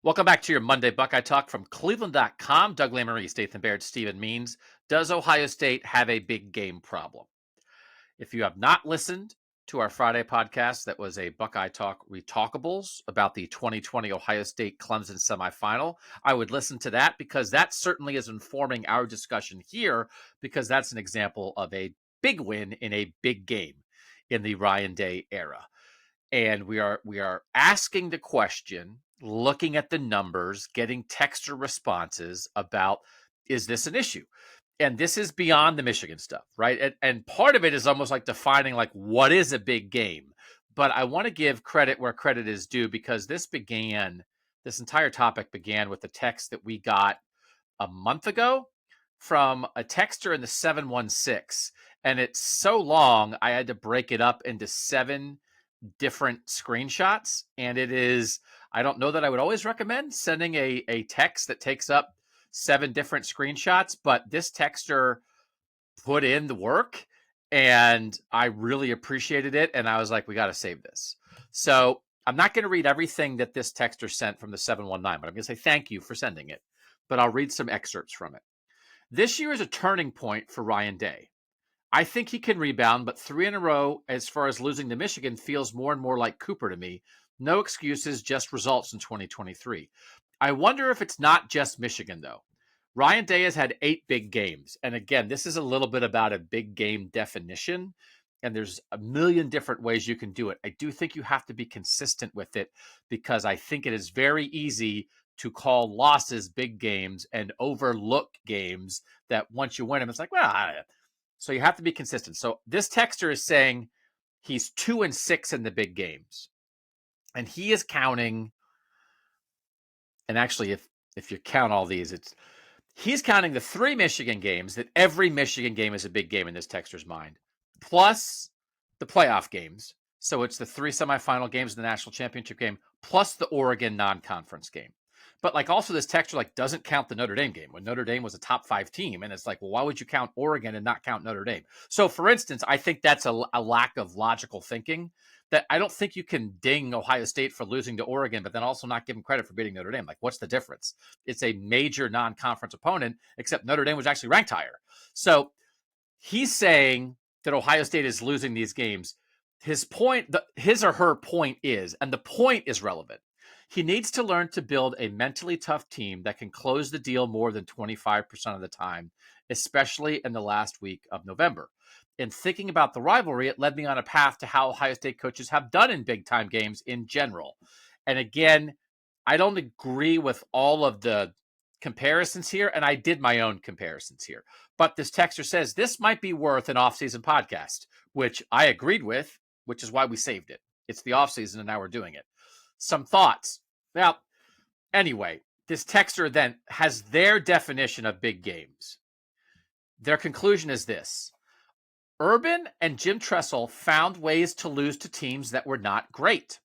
Welcome back to your Monday Buckeye Talk from cleveland.com. Doug Lamorese, Nathan Baird, Stephen Means. Does Ohio State have a big game problem? If you have not listened to our Friday podcast, that was a Buckeye Talk Retalkables about the 2020 Ohio State Clemson semifinal, I would listen to that because that certainly is informing our discussion here, because that's an example of a big win in a big game in the Ryan Day era. And we are asking the question, looking at the numbers, getting texture responses about, is this an issue? And this is beyond the Michigan stuff, right? And part of it is almost like defining like what is a big game. But I want to give credit where credit is due, because this entire topic began with the text that we got a month ago from a texter in the 716. And it's so long, I had to break it up into 7 different screenshots. And it is, I don't know that I would always recommend sending a text that takes up 7 different screenshots, but this texter put in the work and I really appreciated it. And I was like, we got to save this. So I'm not going to read everything that this texter sent from the 719, but I'm going to say thank you for sending it. But I'll read some excerpts from it. This year is a turning point for Ryan Day. I think he can rebound, but 3 in a row as far as losing to Michigan feels more and more like Cooper to me. No excuses, just results in 2023. I wonder if it's not just Michigan, though. Ryan Day has had 8 big games. And again, this is a little bit about a big game definition. And there's a million different ways you can do it. I do think you have to be consistent with it, because I think it is very easy to call losses big games and overlook games that once you win them, it's like, well, so you have to be consistent. So this texter is saying he's 2-6 in the big games. And he is counting, and actually if you count all these, he's counting the 3 Michigan games, that every Michigan game is a big game in this texter's mind, plus the playoff games. So it's the 3 semifinal games in the national championship game, plus the Oregon non-conference game. But like also this texture like doesn't count the Notre Dame game when Notre Dame was a top 5 team. And it's like, well, why would you count Oregon and not count Notre Dame? So for instance, I think that's a lack of logical thinking, that I don't think you can ding Ohio State for losing to Oregon, but then also not give them credit for beating Notre Dame. Like, what's the difference? It's a major non-conference opponent, except Notre Dame was actually ranked higher. So he's saying that Ohio State is losing these games. His point, his or her point is, and the point is relevant, he needs to learn to build a mentally tough team that can close the deal more than 25% of the time, especially in the last week of November. In thinking about the rivalry, it led me on a path to how Ohio State coaches have done in big time games in general. And again, I don't agree with all of the comparisons here, and I did my own comparisons here. But this texter says this might be worth an off-season podcast, which I agreed with, which is why we saved it. It's the off-season, and now we're doing it. Some thoughts. Now, anyway, this texter then has their definition of big games. Their conclusion is this: Urban and Jim Tressel found ways to lose to teams that were not great.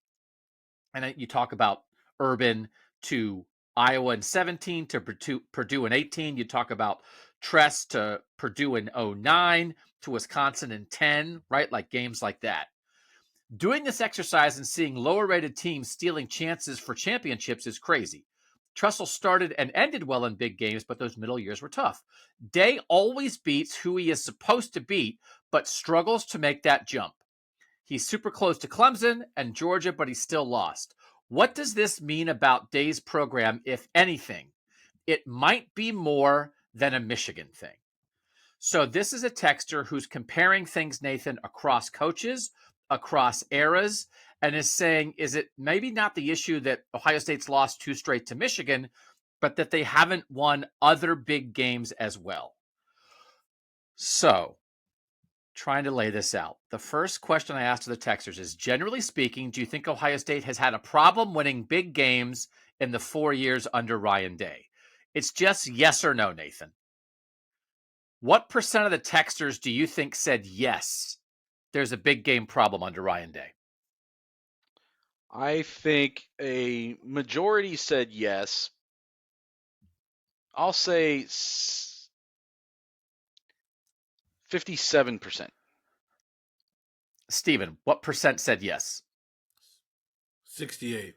And you talk about Urban to Iowa in 17, to Purdue in 18. You talk about Tress to Purdue in 09, to Wisconsin in 10, right? Like games like that. Doing this exercise and seeing lower rated teams stealing chances for championships is crazy. Tressel started and ended well in big games, but those middle years were tough. Day always beats who he is supposed to beat, but struggles to make that jump. He's super close to Clemson and Georgia, but he's still lost. What does this mean about Day's program, if anything? It might be more than a Michigan thing. So this is a texter who's comparing things, Nathan, across coaches, across eras, and is saying, is it maybe not the issue that Ohio State's lost 2 straight to Michigan, but that they haven't won other big games as well? So, trying to lay this out. The first question I asked to the texters is, generally speaking, do you think Ohio State has had a problem winning big games in the 4 years under Ryan Day? It's just yes or no, Nathan. What percent of the texters do you think said yes, there's a big game problem under Ryan Day? I think a majority said yes. I'll say 57%. Steven, what percent said yes? 68.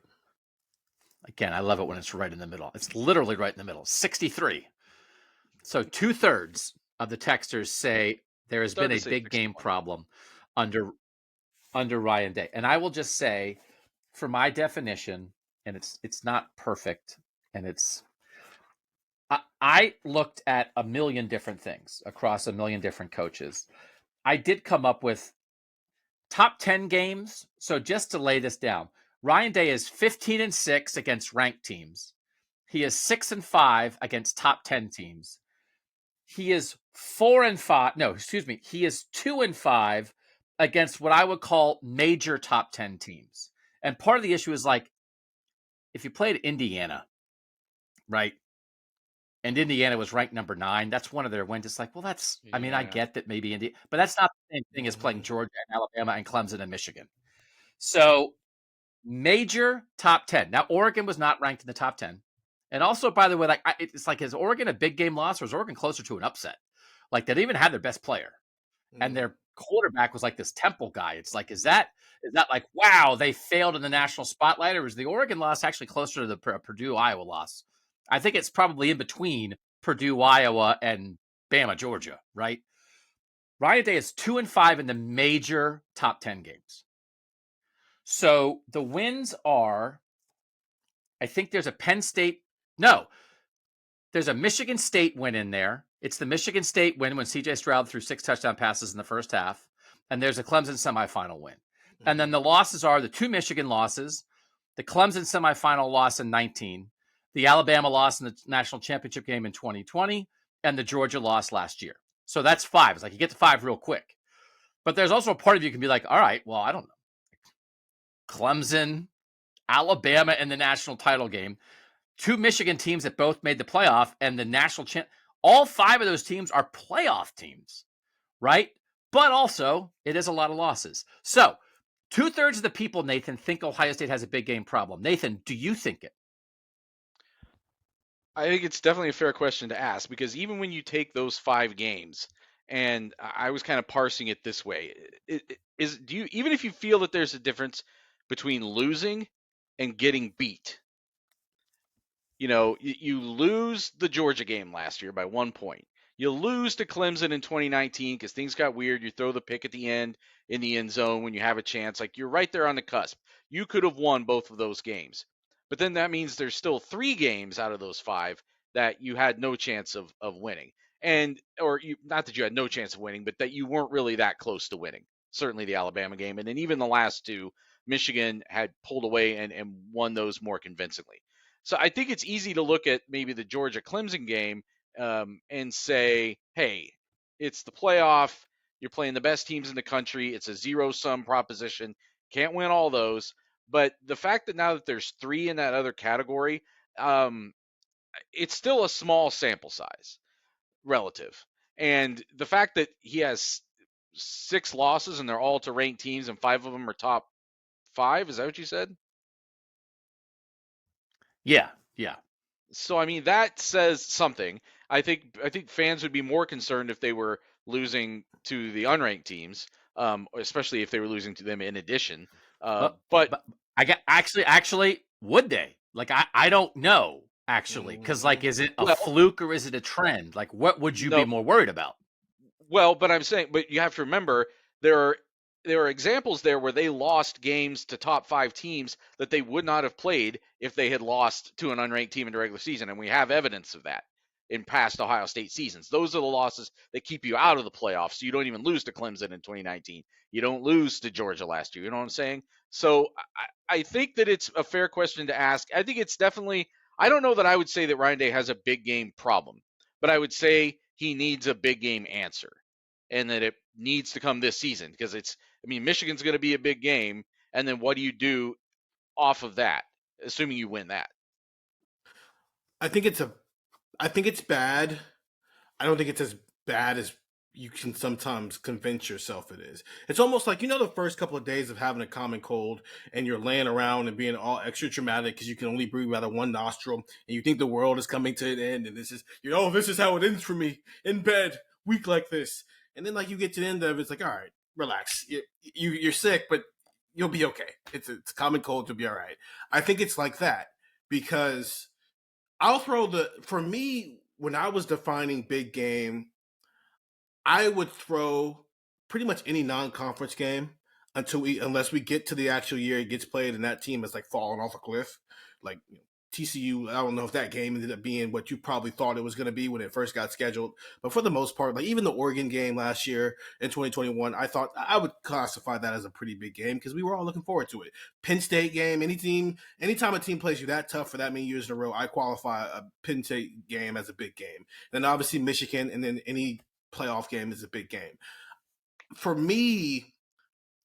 Again, I love it when it's right in the middle. It's literally right in the middle. 63. So 2/3 of the texters say there has been Started to a say big game 61. problem under Ryan Day. And I will just say, for my definition, and it's not perfect, and I looked at a million different things across a million different coaches. I did come up with top 10 games. So just to lay this down, Ryan Day is 15-6 against ranked teams. He is 6-5 against top 10 teams. He is 4-5. No, excuse me. He is 2-5 against what I would call major top 10 teams. And part of the issue is like, if you played Indiana, right? And Indiana was ranked number 9. That's one of their wins. It's like, well, I mean, I Yeah. get that maybe India, but that's not the same thing as playing Georgia and Alabama and Clemson and Michigan. So major top 10. Now, Oregon was not ranked in the top 10. And also, by the way, like it's like, is Oregon a big game loss or is Oregon closer to an upset? Like, they didn't even have their best player, and their quarterback was like this Temple guy. It's like, is that like, wow, they failed in the national spotlight, or is the Oregon loss actually closer to the Purdue Iowa loss? I think it's probably in between Purdue Iowa and Bama Georgia, right? Ryan Day is 2-5 in the major top 10 games. So the wins are, I think there's a Penn State. No, there's a Michigan State win in there. It's the Michigan State win when CJ Stroud threw 6 touchdown passes in the first half. And there's a Clemson semifinal win. And then the losses are the 2 Michigan losses, the Clemson semifinal loss in 19, the Alabama loss in the national championship game in 2020, and the Georgia loss last year. So that's 5. It's like you get to 5 real quick. But there's also a part of you can be like, all right, well, I don't know. Clemson, Alabama in the national title game, 2 Michigan teams that both made the playoff, and the national champ. All 5 of those teams are playoff teams, right? But also, it is a lot of losses. So 2/3 of the people, Nathan, think Ohio State has a big game problem. Nathan, do you think it? I think it's definitely a fair question to ask because even when you take those 5 games, and I was kind of parsing it this way, do you, even if you feel that there's a difference between losing and getting beat, you lose the Georgia game last year by 1 point. You lose to Clemson in 2019 because things got weird. You throw the pick at the end in the end zone when you have a chance. Like, you're right there on the cusp. You could have won both of those games. But then that means there's still 3 games out of those 5 that you had no chance of winning. Or not that you had no chance of winning, but that you weren't really that close to winning. Certainly the Alabama game. And then even the last 2, Michigan had pulled away and won those more convincingly. So I think it's easy to look at maybe the Georgia Clemson game and say, hey, it's the playoff. You're playing the best teams in the country. It's a zero-sum proposition. Can't win all those. But the fact that now that there's 3 in that other category, it's still a small sample size relative. And the fact that he has 6 losses and they're all to ranked teams and 5 of them are top 5, is that what you said? Yeah, yeah. So I mean that says something. I think fans would be more concerned if they were losing to the unranked teams, especially if they were losing to them in addition. But But I got actually, would they? Like, I don't know actually, because like, is it a well, fluke or is it a trend? Like, what would you be no, more worried about? but I'm saying, but you have to remember there are there are examples there where they lost games to top 5 teams that they would not have played if they had lost to an unranked team in the regular season, and we have evidence of that in past Ohio State seasons. Those are the losses that keep you out of the playoffs. So you don't even lose to Clemson in 2019. You don't lose to Georgia last year. You know what I'm saying? So I think that it's a fair question to ask. I think it's definitely. I don't know that I would say that Ryan Day has a big game problem, but I would say he needs a big game answer and that it needs to come this season because Michigan's going to be a big game. And then what do you do off of that, assuming you win that? I think it's bad. I don't think it's as bad as you can sometimes convince yourself it is. It's almost like, the first couple of days of having a common cold and you're laying around and being all extra dramatic because you can only breathe out of one nostril and you think the world is coming to an end and this is how it ends for me in bed, week like this. And then like you get to the end of it, it's like, all right, relax. You're sick, but you'll be okay. It's a common cold, you'll be all right. I think it's like that. because for me, when I was defining big game, I would throw pretty much any non-conference game unless we get to the actual year it gets played and that team is like falling off a cliff. Like TCU, I don't know if that game ended up being what you probably thought it was going to be when it first got scheduled, but for the most part, like even the Oregon game last year in 2021, I thought I would classify that as a pretty big game because we were all looking forward to it. Penn State game, anytime a team plays you that tough for that many years in a row, I qualify a Penn State game as a big game. And then obviously Michigan, and then any playoff game is a big game. For me,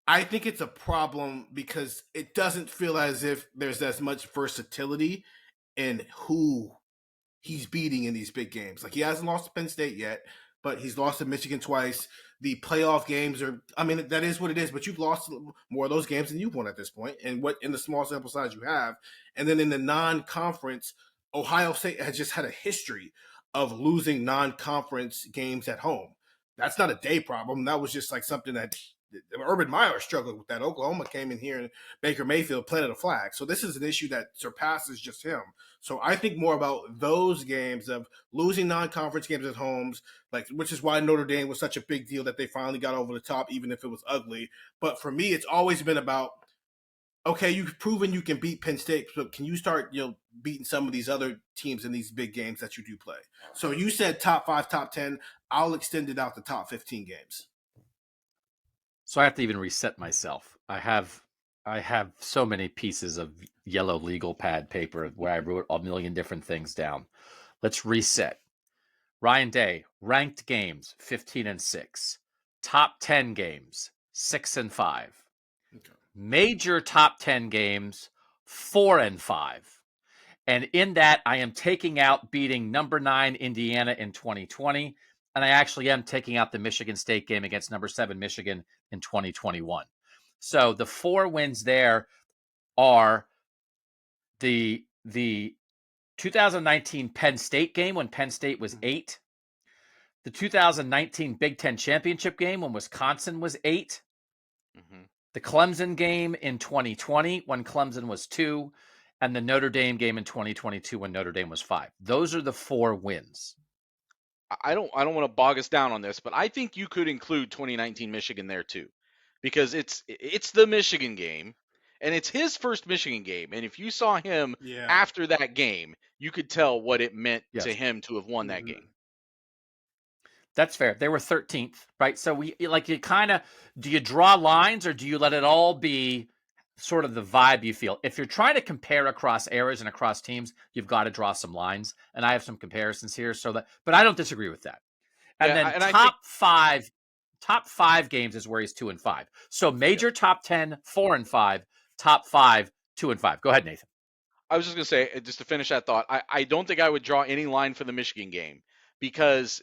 I think it's a problem because it doesn't feel as if there's as much versatility in who he's beating in these big games. Like he hasn't lost to Penn State yet, but he's lost to Michigan twice. The playoff games that is what it is, but you've lost more of those games than you've won at this point, and what in the small sample size you have. And then in the non-conference, Ohio State has just had a history of losing non-conference games at home. That's not a day problem. That was just like something that Urban Meyer struggled with that. Oklahoma came in here and Baker Mayfield planted a flag. So this is an issue that surpasses just him. So I think more about those games of losing non-conference games at homes, which is why Notre Dame was such a big deal that they finally got over the top, even if it was ugly. But for me, it's always been about, okay, you've proven you can beat Penn State, so can you start, beating some of these other teams in these big games that you do play? So you said top 5, top 10. I'll extend it out to top 15 games. So I have to even reset myself. I have so many pieces of yellow legal pad paper where I wrote a million different things down. Let's reset. Ryan Day, ranked games 15-6. Top 10 games 6-5. Okay. Major top 10 games 4-5. And in that, I am taking out beating number 9 Indiana in 2020. And I actually am taking out the Michigan State game against number 7 Michigan in 2021. So the 4 wins there are the 2019 Penn State game when Penn State was 8. The 2019 Big Ten Championship game when Wisconsin was 8. Mm-hmm. The Clemson game in 2020 when Clemson was 2. And the Notre Dame game in 2022 when Notre Dame was 5. Those are the 4 wins. I don't want to bog us down on this, but I think you could include 2019 Michigan there too, because it's the Michigan game, and it's his first Michigan game. And if you saw him after that game, you could tell what it meant to him to have won that game. That's fair. They were 13th, right? So do you draw lines or do you let it all be sort of the vibe you feel? If you're trying to compare across eras and across teams, you've got to draw some lines. And I have some comparisons here, but I don't disagree with that. And then top five games is where he's 2-5. So major top 10, 4-5, top 5, 2-5. Go ahead, Nathan. I was just going to say, just to finish that thought, I don't think I would draw any line for the Michigan game, because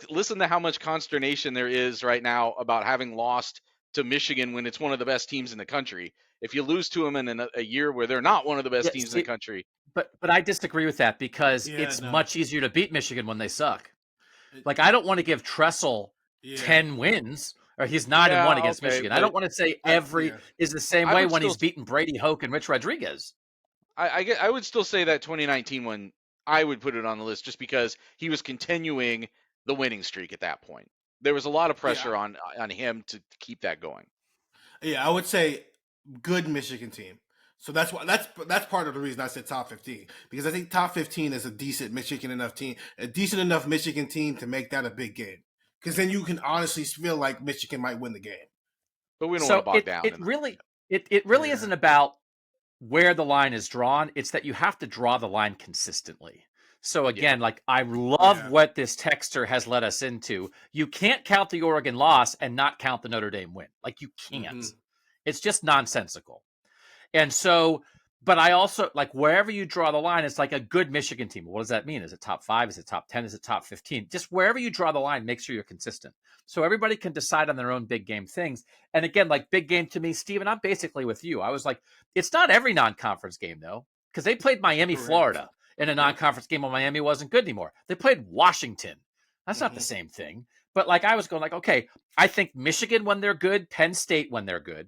listen to how much consternation there is right now about having lost to Michigan when it's one of the best teams in the country. If you lose to them in a year where they're not one of the best teams in the country. But I disagree with that because much easier to beat Michigan when they suck. I don't want to give Tressel 10 wins, or he's 9-1 against Michigan. I don't want to say is the same way when he's beaten Brady Hoke and Rich Rodriguez. I would still say that 2019 one, I would put it on the list just because he was continuing the winning streak at that point. There was a lot of pressure on him to keep that going. Yeah, I would say good Michigan team. So that's part of the reason I said top 15, because I think top 15 is a decent Michigan enough Michigan team to make that a big game. Because then you can honestly feel like Michigan might win the game. But we don't want to bog down. It really isn't about where the line is drawn. It's that you have to draw the line consistently. So again, I love what this texter has led us into. You can't count the Oregon loss and not count the Notre Dame win. You can't. Mm-hmm. It's just nonsensical. And so, but I also, wherever you draw the line, it's like a good Michigan team. What does that mean? Is it top 5? Is it top 10? Is it top 15? Just wherever you draw the line, make sure you're consistent. So everybody can decide on their own big game things. And again, big game to me, Steven, I'm basically with you. I was it's not every non-conference game though, because they played Miami, Florida in a non-conference game when Miami wasn't good anymore. They played Washington. That's not the same thing. But I was going okay, I think Michigan when they're good, Penn State when they're good,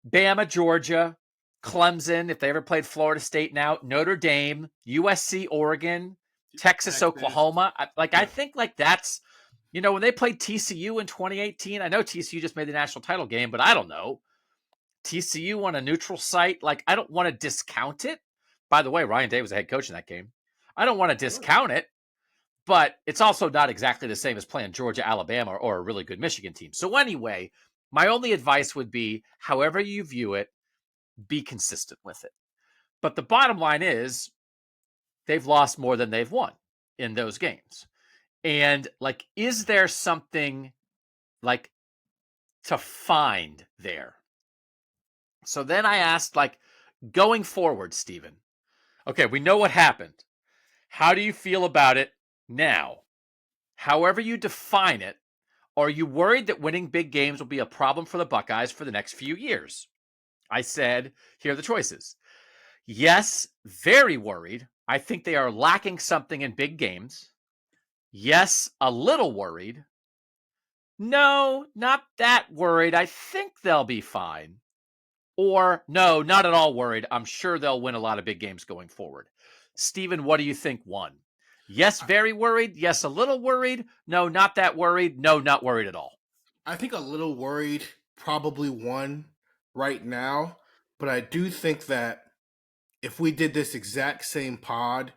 Bama, Georgia, Clemson, if they ever played Florida State now, Notre Dame, USC, Oregon, Texas, Oklahoma. I think like that's, when they played TCU in 2018, I know TCU just made the national title game, but I don't know. TCU on a neutral site, like I don't want to discount it. By the way, Ryan Day was the head coach in that game. I don't want to discount it, but it's also not exactly the same as playing Georgia, Alabama, or a really good Michigan team. So anyway, my only advice would be, however you view it, be consistent with it. But the bottom line is they've lost more than they've won in those games. And like, is there something like to find there? So then I asked, like, going forward, Stephen, okay, we know what happened. How do you feel about it now? However you define it, are you worried that winning big games will be a problem for the Buckeyes for the next few years? I said, here are the choices. Yes, very worried. I think they are lacking something in big games. Yes, a little worried. No, not that worried. I think they'll be fine. Or no, not at all worried. I'm sure they'll win a lot of big games going forward. Stephen, what do you think won? Yes, very worried. Yes, a little worried. No, not that worried. No, not worried at all. I think a little worried probably won right now, but I do think that if we did this exact same pod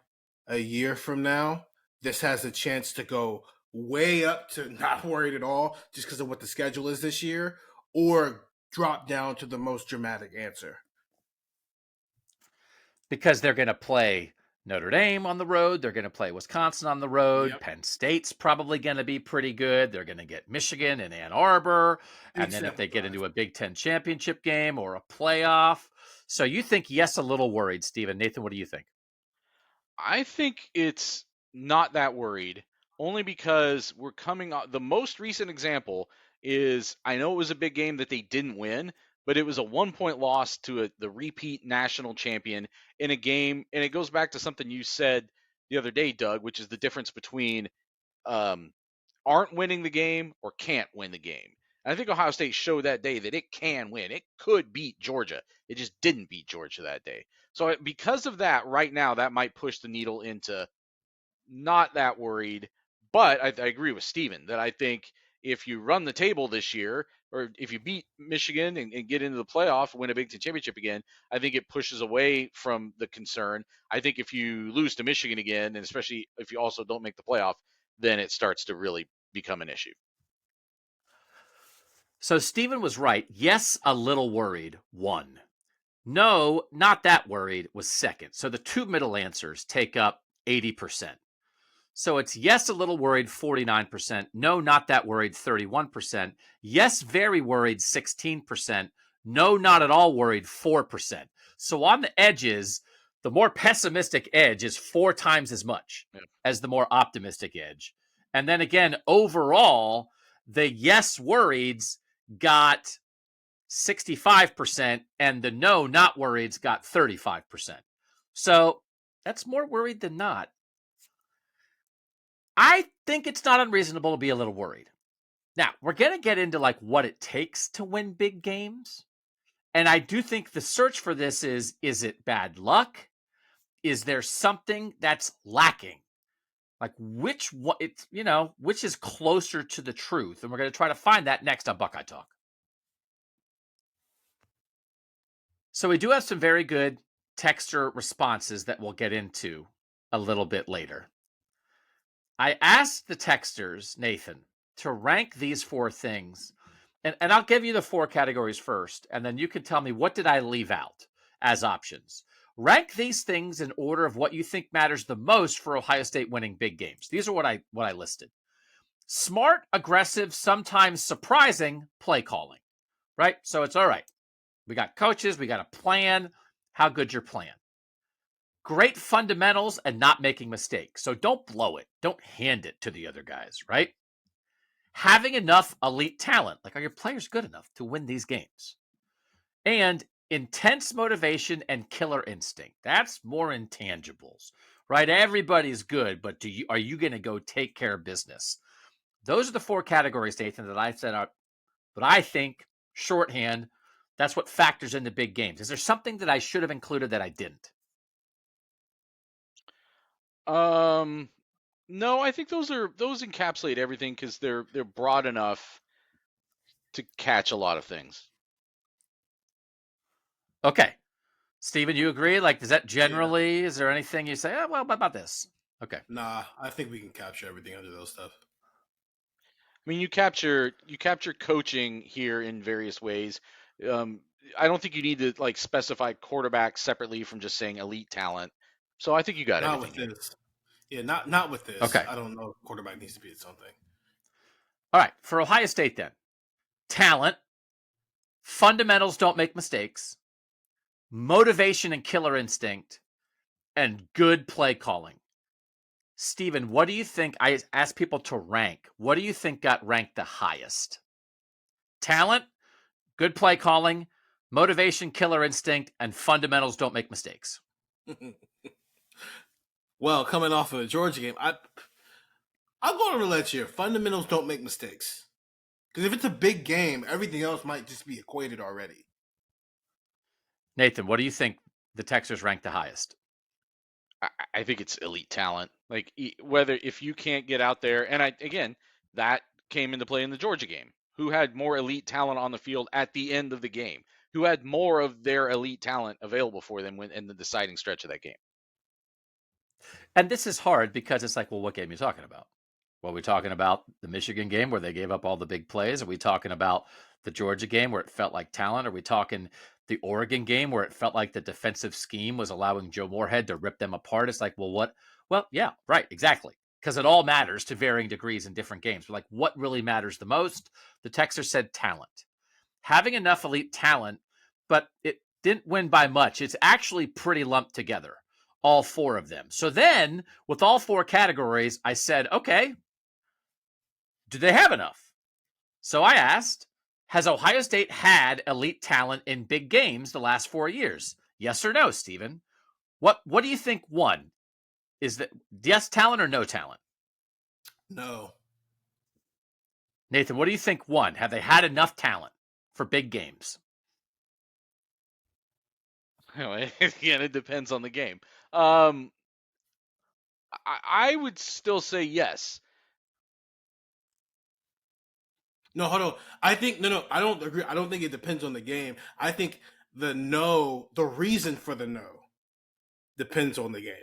a year from now, this has a chance to go way up to not worried at all just because of what the schedule is this year, or drop down to the most dramatic answer. Because they're going to play Notre Dame on the road. They're going to play Wisconsin on the road. Yep. Penn State's probably going to be pretty good. They're going to get Michigan and Ann Arbor. And then if they get into a Big Ten championship game or a playoff. So you think, yes, a little worried, Stephen. Nathan, what do you think? I think it's not that worried, only because we're coming off. The most recent example is, I know it was a big game that they didn't win, but it was a 1-point loss to the repeat national champion in a game. And it goes back to something you said the other day, Doug, which is the difference between aren't winning the game or can't win the game. And I think Ohio State showed that day that it can win. It could beat Georgia. It just didn't beat Georgia that day. So because of that, right now, that might push the needle into not that worried. But I agree with Steven that I think if you run the table this year, or if you beat Michigan and get into the playoff, win a Big Ten championship again, I think it pushes away from the concern. I think if you lose to Michigan again, and especially if you also don't make the playoff, then it starts to really become an issue. So Stephen was right. Yes, a little worried, won. No, not that worried was second. So the two middle answers take up 80%. So it's yes, a little worried, 49%. No, not that worried, 31%. Yes, very worried, 16%. No, not at all worried, 4%. So on the edges, the more pessimistic edge is 4 times as much as the more optimistic edge. And then again, overall, the yes worrieds got 65%, and the no, not worrieds got 35%. So that's more worried than not. I think it's not unreasonable to be a little worried. Now, we're going to get into like what it takes to win big games. And I do think the search for this is it bad luck? Is there something that's lacking? Like which is closer to the truth? And we're going to try to find that next on Buckeye Talk. So we do have some very good texter responses that we'll get into a little bit later. I asked the texters, Nathan, to rank these 4 things. And I'll give you the 4 categories first, and then you can tell me what did I leave out as options. Rank these things in order of what you think matters the most for Ohio State winning big games. These are what I listed. Smart, aggressive, sometimes surprising play calling, right? So it's all right. We got coaches, we got a plan. How good's your plan? Great fundamentals and not making mistakes. So don't blow it. Don't hand it to the other guys, right? Having enough elite talent. Like, are your players good enough to win these games? And intense motivation and killer instinct. That's more intangibles, right? Everybody's good, but are you going to go take care of business? Those are the 4 categories, Nathan, that I set up. But I think shorthand, That's what factors into big games. Is there something that I should have included that I didn't? No, I think those encapsulate everything because they're broad enough to catch a lot of things. Okay. Steven, you agree? Like, is that generally, Yeah. is there anything you say, oh, well, about this? Okay. Nah, I think we can capture everything under those stuff. I mean, you capture coaching here in various ways. I don't think you need to like specify quarterback separately from just saying elite talent. So I think you got Not everything with here. this. Yeah, not with this. Okay. I don't know if quarterback needs to be something. All right. For Ohio State, then, talent, fundamentals don't make mistakes, motivation and killer instinct, and good play calling. Steven, what do you think? I asked people to rank. What do you think got ranked the highest? Talent, good play calling, motivation, killer instinct, and fundamentals don't make mistakes. Well, coming off of the Georgia game, I'll go on a ledge here. Fundamentals don't make mistakes. Because if it's a big game, everything else might just be equated already. Nathan, what do you think the Texans rank the highest? I think it's elite talent. Like whether if you can't get out there, and again that came into play in the Georgia game. Who had more elite talent on the field at the end of the game? Who had more of their elite talent available for them in the deciding stretch of that game? And this is hard because it's like, well, what game are you talking about? Well, are we talking about the Michigan game where they gave up all the big plays? Are we talking about the Georgia game where it felt like talent? Are we talking the Oregon game where it felt like the defensive scheme was allowing Joe Moorhead to rip them apart? It's like, well, what? Well, yeah, right, exactly. Because it all matters to varying degrees in different games. But like, what really matters the most? The texter said talent. Having enough elite talent, but it didn't win by much. It's actually pretty lumped together, all four of them. So then, with all four categories, I said, okay, do they have enough? So I asked, has Ohio State had elite talent in big games the last 4 years? Yes or no, Stephen? What do you think won? Is that yes talent or no talent? No. Nathan, what do you think won? Have they had enough talent for big games? Again, it depends on the game. I would still say yes. No, hold on. I think no. I don't agree. I don't think it depends on the game. I think the reason for the no, depends on the game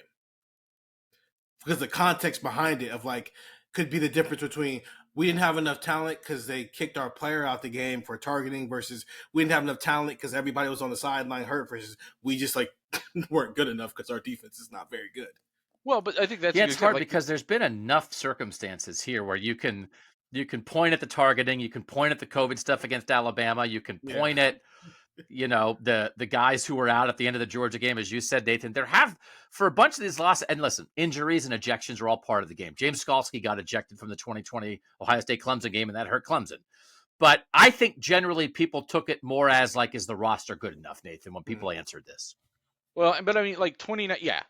because the context behind it of like could be the difference between we didn't have enough talent because they kicked our player out the game for targeting versus we didn't have enough talent because everybody was on the sideline hurt versus we just like weren't good enough because our defense is not very good. Well, but I think that's it's hard because there's been enough circumstances here where you can point at the targeting, you can point at the COVID stuff against Alabama, you can point at the guys who were out at the end of the Georgia game, as you said, Nathan. There have for a bunch of these losses, and listen, injuries and ejections are all part of the game. James Skalski got ejected from the 2020 Ohio State Clemson game, and that hurt Clemson. But I think generally people took it more as like, is the roster good enough, Nathan, when people answered this? Well, but I mean, like 29, yeah,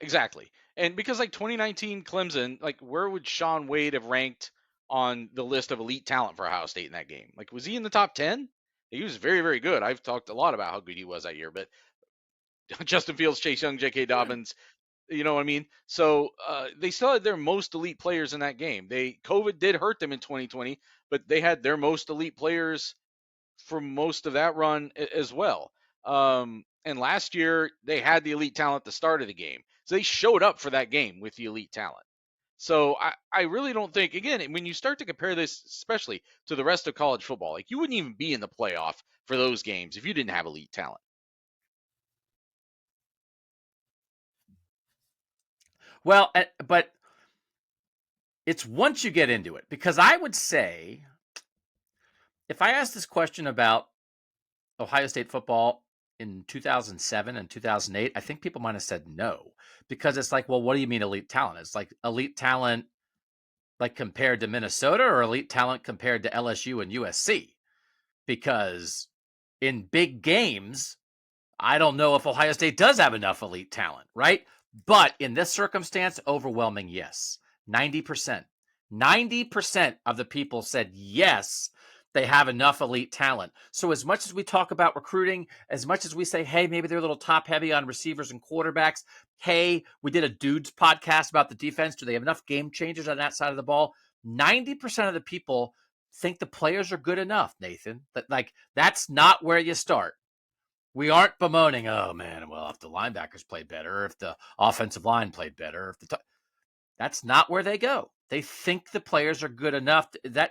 exactly. And because like 2019 Clemson, like where would Sean Wade have ranked on the list of elite talent for Ohio State in that game? Like, was he in the top 10? He was very, very good. I've talked a lot about how good he was that year, but Justin Fields, Chase Young, J.K. Dobbins, you know what I mean? So they still had their most elite players in that game. COVID did hurt them in 2020, but they had their most elite players for most of that run as well. And last year they had the elite talent at the start of the game. So they showed up for that game with the elite talent. So I really don't think, again, when you start to compare this, especially to the rest of college football, like you wouldn't even be in the playoff for those games if you didn't have elite talent. Well, but it's once you get into it, because I would say if I asked this question about Ohio State football in 2007 and 2008, I think people might have said no, because it's like, well, what do you mean elite talent? It's like elite talent like compared to Minnesota or elite talent compared to LSU and USC? Because in big games, I don't know if Ohio State does have enough elite talent, right? But in this circumstance, overwhelming yes. 90%. 90% of the people said yes, they have enough elite talent. So as much as we talk about recruiting, as much as we say, hey, maybe they're a little top heavy on receivers and quarterbacks. Hey, we did a dudes podcast about the defense. Do they have enough game changers on that side of the ball? 90% of the people think the players are good enough, Nathan. That's not where you start. We aren't bemoaning, oh man, well, if the linebackers played better, if the offensive line played better, that's not where they go. They think the players are good enough. That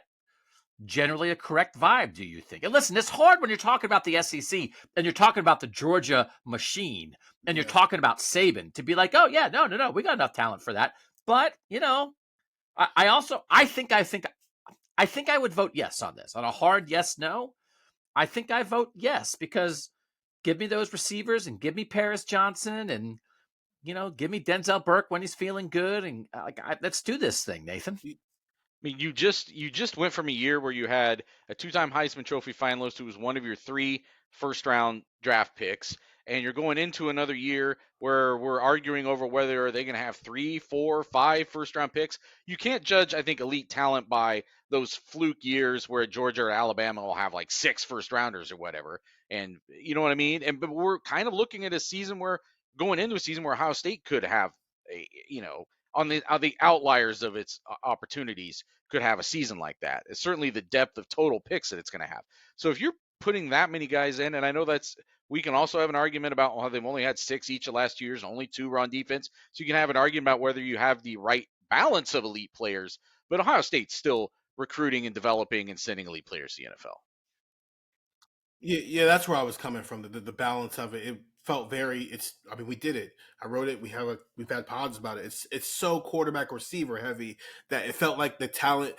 generally a correct vibe, do you think? And listen, it's hard when you're talking about the SEC and you're talking about the Georgia machine and you're talking about Saban to be like, oh yeah, no, we got enough talent for that. But I think I would vote yes on this. On a hard yes, no, I think I vote yes because give me those receivers and give me Paris Johnson and give me Denzel Burke when he's feeling good and let's do this thing, Nathan. I mean, you just went from a year where you had a two-time Heisman Trophy finalist who was one of your 3 first-round draft picks, and you're going into another year where we're arguing over whether are they going to have 3, 4, 5 first-round picks. You can't judge, I think, elite talent by those fluke years where Georgia or Alabama will have like 6 first-rounders or whatever, and you know what I mean. But we're kind of looking at a season where going into a season where Ohio State could have on the outliers of its opportunities could have a season like that. It's certainly the depth of total picks that it's going to have. So if you're putting that many guys in, and I know we can also have an argument about how they've only had 6 each of last 2 years, only 2 were on defense. So you can have an argument about whether you have the right balance of elite players, but Ohio State's still recruiting and developing and sending elite players to the NFL. Yeah, that's where I was coming from. The balance of it. It felt we did it. I wrote it. We've had pods about it. It's so quarterback receiver heavy that it felt like the talent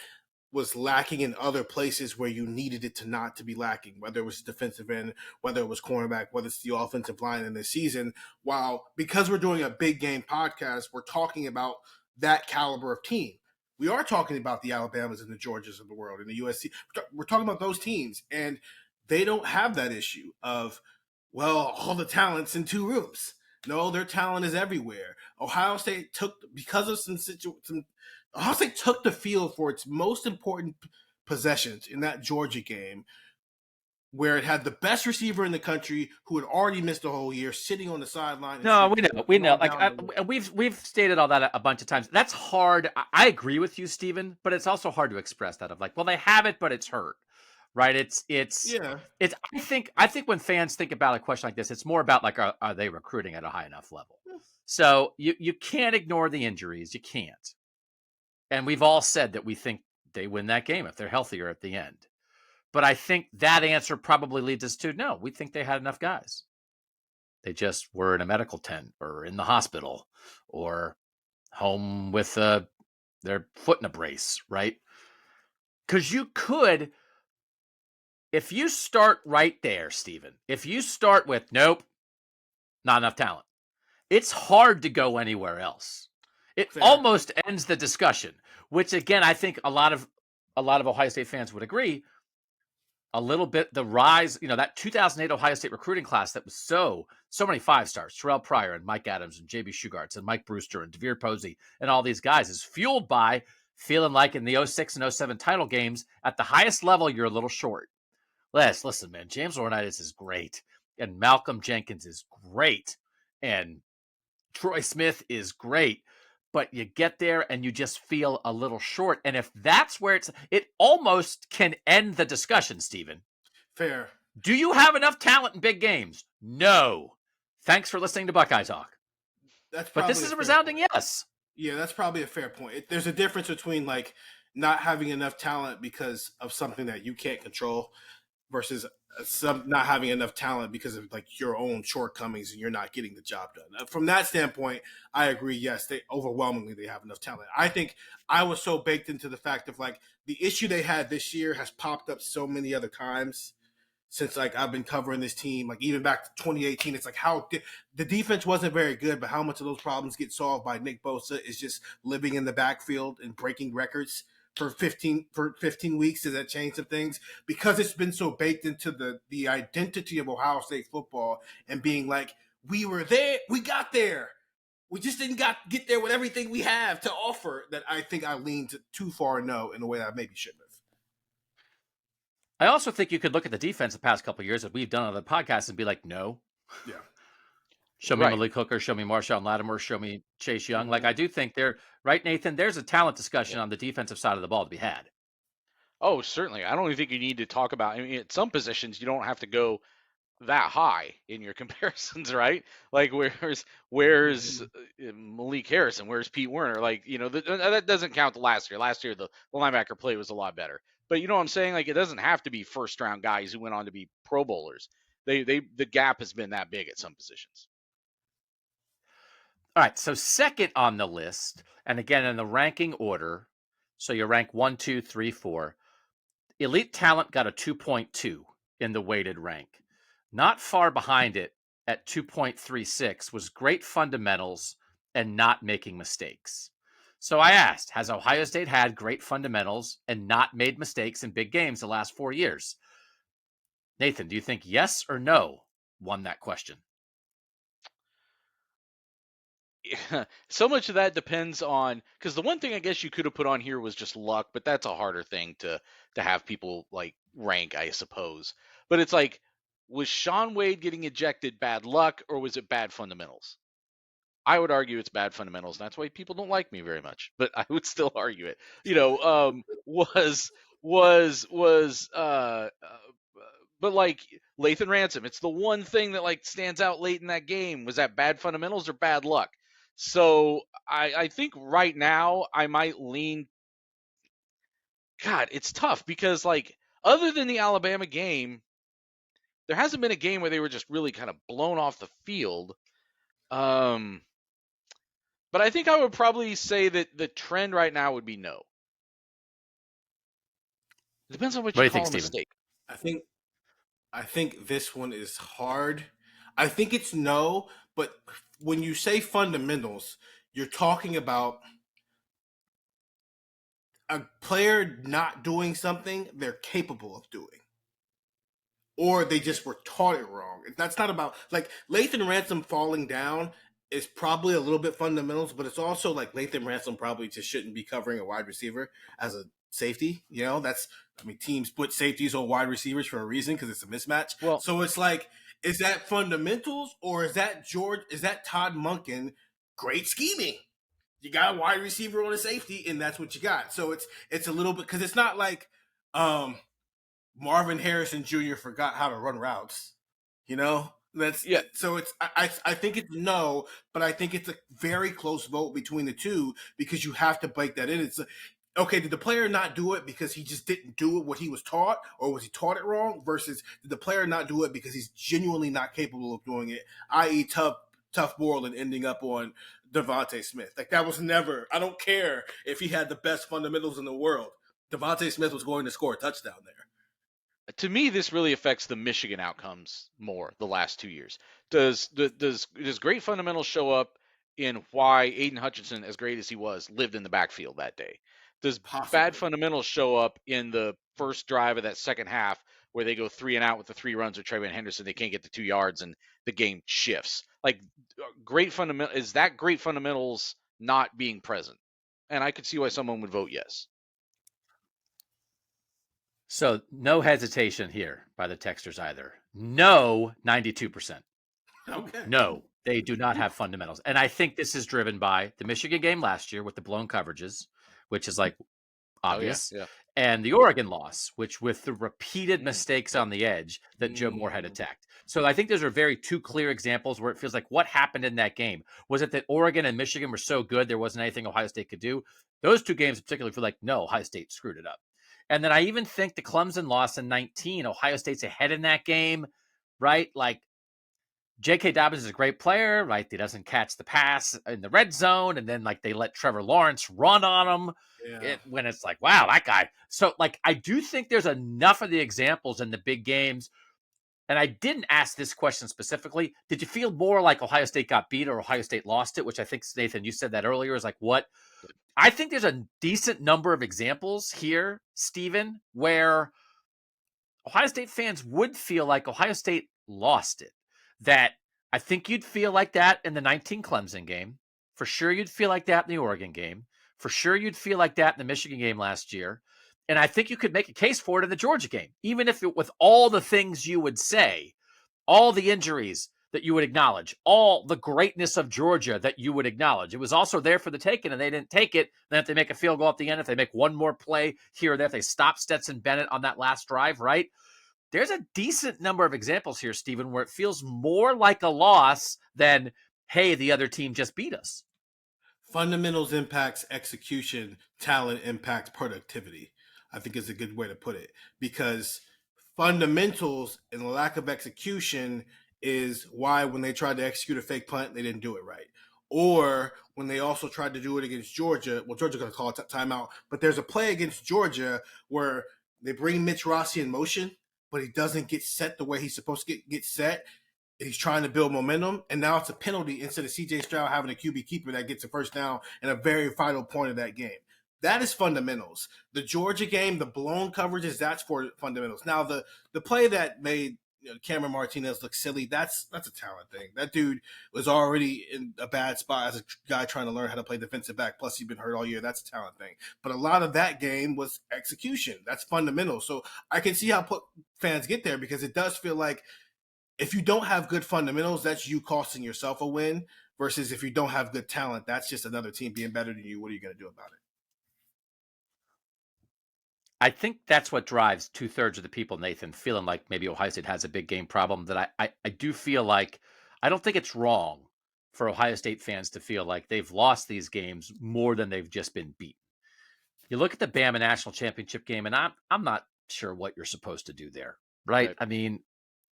was lacking in other places where you needed it to not to be lacking, whether it was defensive end, whether it was cornerback, whether it's the offensive line in the season. Because we're doing a big game podcast, we're talking about that caliber of team. We are talking about the Alabamas and the Georgias of the world and the USC. We're talking about those teams, and they don't have that issue of, well, all the talent's in 2 rooms. No, their talent is everywhere. Ohio State took the field for its most important possessions in that Georgia game, where it had the best receiver in the country who had already missed a whole year sitting on the sideline. No, we know. We've stated all that a bunch of times. That's hard. I agree with you, Stephen, but it's also hard to express that of like, well, they have it, but it's hurt, right? Yeah. I think when fans think about a question like this, it's more about like, are they recruiting at a high enough level? So you can't ignore the injuries. You can't. And we've all said that we think they win that game if they're healthier at the end. But I think that answer probably leads us to no, we think they had enough guys. They just were in a medical tent or in the hospital or home with their foot in a brace, right? Because you could, if you start right there, Stephen, if you start with nope, not enough talent, it's hard to go anywhere else. It Fair. almost ends the discussion, which again, I think a lot of Ohio State fans would agree. A little bit the rise, that 2008 Ohio State recruiting class that was so many 5-stars, Terrell Pryor and Mike Adams and JB Shugarts and Mike Brewster and DeVere Posey and all these guys is fueled by feeling like in the 06 and 07 title games at the highest level, you're a little short. Listen, man, James Laurinaitis is great and Malcolm Jenkins is great and Troy Smith is great. But you get there and you just feel a little short. And if that's where it almost can end the discussion, Stephen. Fair. Do you have enough talent in big games? No. Thanks for listening to Buckeye Talk. But this is a resounding yes. Yeah, that's probably a fair point. There's a difference between like not having enough talent because of something that you can't control versus not having enough talent because of like your own shortcomings and you're not getting the job done. From that standpoint, I agree. Yes, they have enough talent. I think I was so baked into the fact of like the issue they had this year has popped up so many other times since like I've been covering this team. Like even back to 2018, it's like the defense wasn't very good, but how much of those problems get solved by Nick Bosa is just living in the backfield and breaking records for 15 weeks. Does that change some things? Because it's been so baked into the identity of Ohio State football and being like, we were there, we got there. We just didn't get there with everything we have to offer, that I think I leaned too far no in a way that I maybe shouldn't have. I also think you could look at the defense the past couple of years that we've done on the podcast and be like, no. Yeah. Show me Right. Malik Hooker, show me Marshawn Lattimore, show me Chase Young. Like, Mhm. I do think right, Nathan, there's a talent discussion Yeah. on the defensive side of the ball to be had. Oh, certainly. I don't even think you need to talk about. I mean, at some positions, you don't have to go that high in your comparisons, right? Like, where's Malik Harrison? Where's Pete Werner? Like, that doesn't count the last year. Last year, the linebacker play was a lot better. But you know what I'm saying? Like, it doesn't have to be first round guys who went on to be Pro Bowlers. The gap has been that big at some positions. All right. So second on the list, and again in the ranking order. So you rank 1, 2, 3, 4. Elite talent got a 2.2 in the weighted rank. Not far behind it at 2.36 was great fundamentals and not making mistakes. So I asked, has Ohio State had great fundamentals and not made mistakes in big games the last 4 years? Nathan, do you think yes or no won that question? So much of that depends on, because the one thing I guess you could have put on here was just luck, but that's a harder thing to have people like rank, I suppose. But it's like, was Sean Wade getting ejected bad luck or was it bad fundamentals? I would argue it's bad fundamentals, and that's why people don't like me very much. But I would still argue it. But like Lathan Ransom, it's the one thing that like stands out late in that game. Was that bad fundamentals or bad luck? So I think right now I might lean. God, it's tough because like other than the Alabama game, there hasn't been a game where they were just really kind of blown off the field. But I think I would probably say that the trend right now would be no. It depends on what What do you you call think, a Steven? mistake. I think this one is hard. I think it's no, but when you say fundamentals, you're talking about a player not doing something they're capable of doing. Or they just were taught it wrong. That's not about like Lathan Ransom falling down is probably a little bit fundamentals, but it's also like Lathan Ransom probably just shouldn't be covering a wide receiver as a safety. Teams put safeties on wide receivers for a reason because it's a mismatch. Well, So it's like, is that fundamentals or is that Todd Monken great scheming? You got a wide receiver on a safety, and that's what you got. So it's a little bit because it's not like Marvin Harrison Jr. forgot how to run routes. That's yeah. So it's I think it's no, but I think it's a very close vote between the two because you have to bake that in. It's okay, did the player not do it because he just didn't do it what he was taught, or was he taught it wrong? Versus did the player not do it because he's genuinely not capable of doing it, i.e., tough moral and ending up on Devontae Smith. Like that was never. I don't care if he had the best fundamentals in the world. Devontae Smith was going to score a touchdown there. To me, this really affects the Michigan outcomes more the last 2 years. Does great fundamentals show up in why Aiden Hutchinson, as great as he was, lived in the backfield that day? Does bad Possibly. fundamentals show up in the first drive of that second half where they go 3 and out with the 3 runs with Trayvon Henderson? They can't get the 2 yards and the game shifts. Like great fundamentals not being present? And I could see why someone would vote yes. So no hesitation here by the texters either. No, 92%. Okay. No, they do not have fundamentals. And I think this is driven by the Michigan game last year with the blown coverages, which is like obvious, Yeah. and the Oregon loss, which with the repeated mistakes on the edge that Joe Moore had attacked. So I think those are very two clear examples where it feels like what happened in that game. Was it that Oregon and Michigan were so good there wasn't anything Ohio State could do? Those two games particularly feel like, no, Ohio State screwed it up. And then I even think the Clemson loss in 19, Ohio State's ahead in that game, right? Like J.K. Dobbins is a great player, right? He doesn't catch the pass in the red zone, and then like they let Trevor Lawrence run on him. Yeah. When it's like, wow, that guy. So like, I do think there's enough of the examples in the big games. And I didn't ask this question specifically. Did you feel more like Ohio State got beat or Ohio State lost it? Which I think, Nathan, you said that earlier, is like what? I think there's a decent number of examples here, Stephen, where Ohio State fans would feel like Ohio State lost it. That I think you'd feel like that in the 19 Clemson game. For sure, you'd feel like that in the Oregon game. For sure, you'd feel like that in the Michigan game last year. And I think you could make a case for it in the Georgia game, even if with all the things you would say, all the injuries that you would acknowledge, all the greatness of Georgia that you would acknowledge. It was also there for the taking, and they didn't take it. Then if they make a field goal at the end, if they make one more play here or there, if they stop Stetson Bennett on that last drive, right? There's a decent number of examples here, Stephen, where it feels more like a loss than, hey, the other team just beat us. Fundamentals impacts execution, talent impacts productivity, I think is a good way to put it. Because fundamentals and the lack of execution is why when they tried to execute a fake punt, they didn't do it right. Or when they also tried to do it against Georgia, well, Georgia's going to call a timeout, but there's a play against Georgia where they bring Mitch Rossi in motion, but he doesn't get set the way he's supposed to get set. He's trying to build momentum, and now it's a penalty instead of C.J. Stroud having a QB keeper that gets a first down and a very vital point of that game. That is fundamentals. The Georgia game, the blown coverages, that's for fundamentals. Now, the play that made Cameron Martinez look silly, that's a talent thing. That dude was already in a bad spot as a guy trying to learn how to play defensive back, plus he's been hurt all year. That's a talent thing. But a lot of that game was execution. That's fundamental. So I can see how fans get there, because it does feel like if you don't have good fundamentals, that's you costing yourself a win, versus if you don't have good talent, that's just another team being better than you. What are you going to do about it? I think that's what drives 2/3 of the people, Nathan, feeling like maybe Ohio State has a big game problem. That I do feel like, I don't think it's wrong for Ohio State fans to feel like they've lost these games more than they've just been beaten. You look at the Bama National Championship game, and I'm not sure what you're supposed to do there, right? I mean,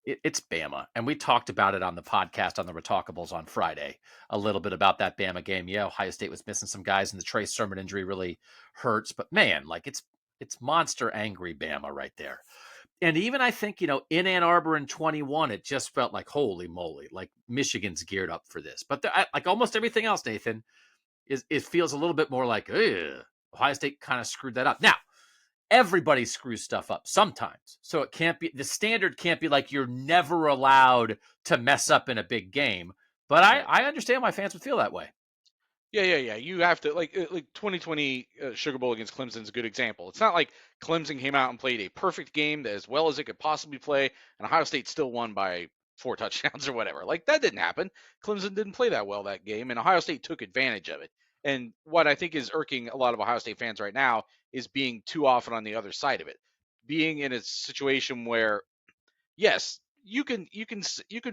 it's Bama, and we talked about it on the podcast on the Retalkables on Friday, a little bit about that Bama game. Yeah, Ohio State was missing some guys, and the Trey Sermon injury really hurts. But man, like it's monster angry Bama right there. And even I think, in Ann Arbor in 21, it just felt like, holy moly, like Michigan's geared up for this. But like almost everything else, Nathan, it feels a little bit more like, Ohio State kind of screwed that up. Now, everybody screws stuff up sometimes. So it can't be, the standard can't be like you're never allowed to mess up in a big game. But I understand why fans would feel that way. Yeah. You have to like 2020 Sugar Bowl against Clemson is a good example. It's not like Clemson came out and played a perfect game as well as it could possibly play, and Ohio State still won by 4 touchdowns or whatever. Like that didn't happen. Clemson didn't play that well that game, and Ohio State took advantage of it. And what I think is irking a lot of Ohio State fans right now is being too often on the other side of it, being in a situation where, yes, you can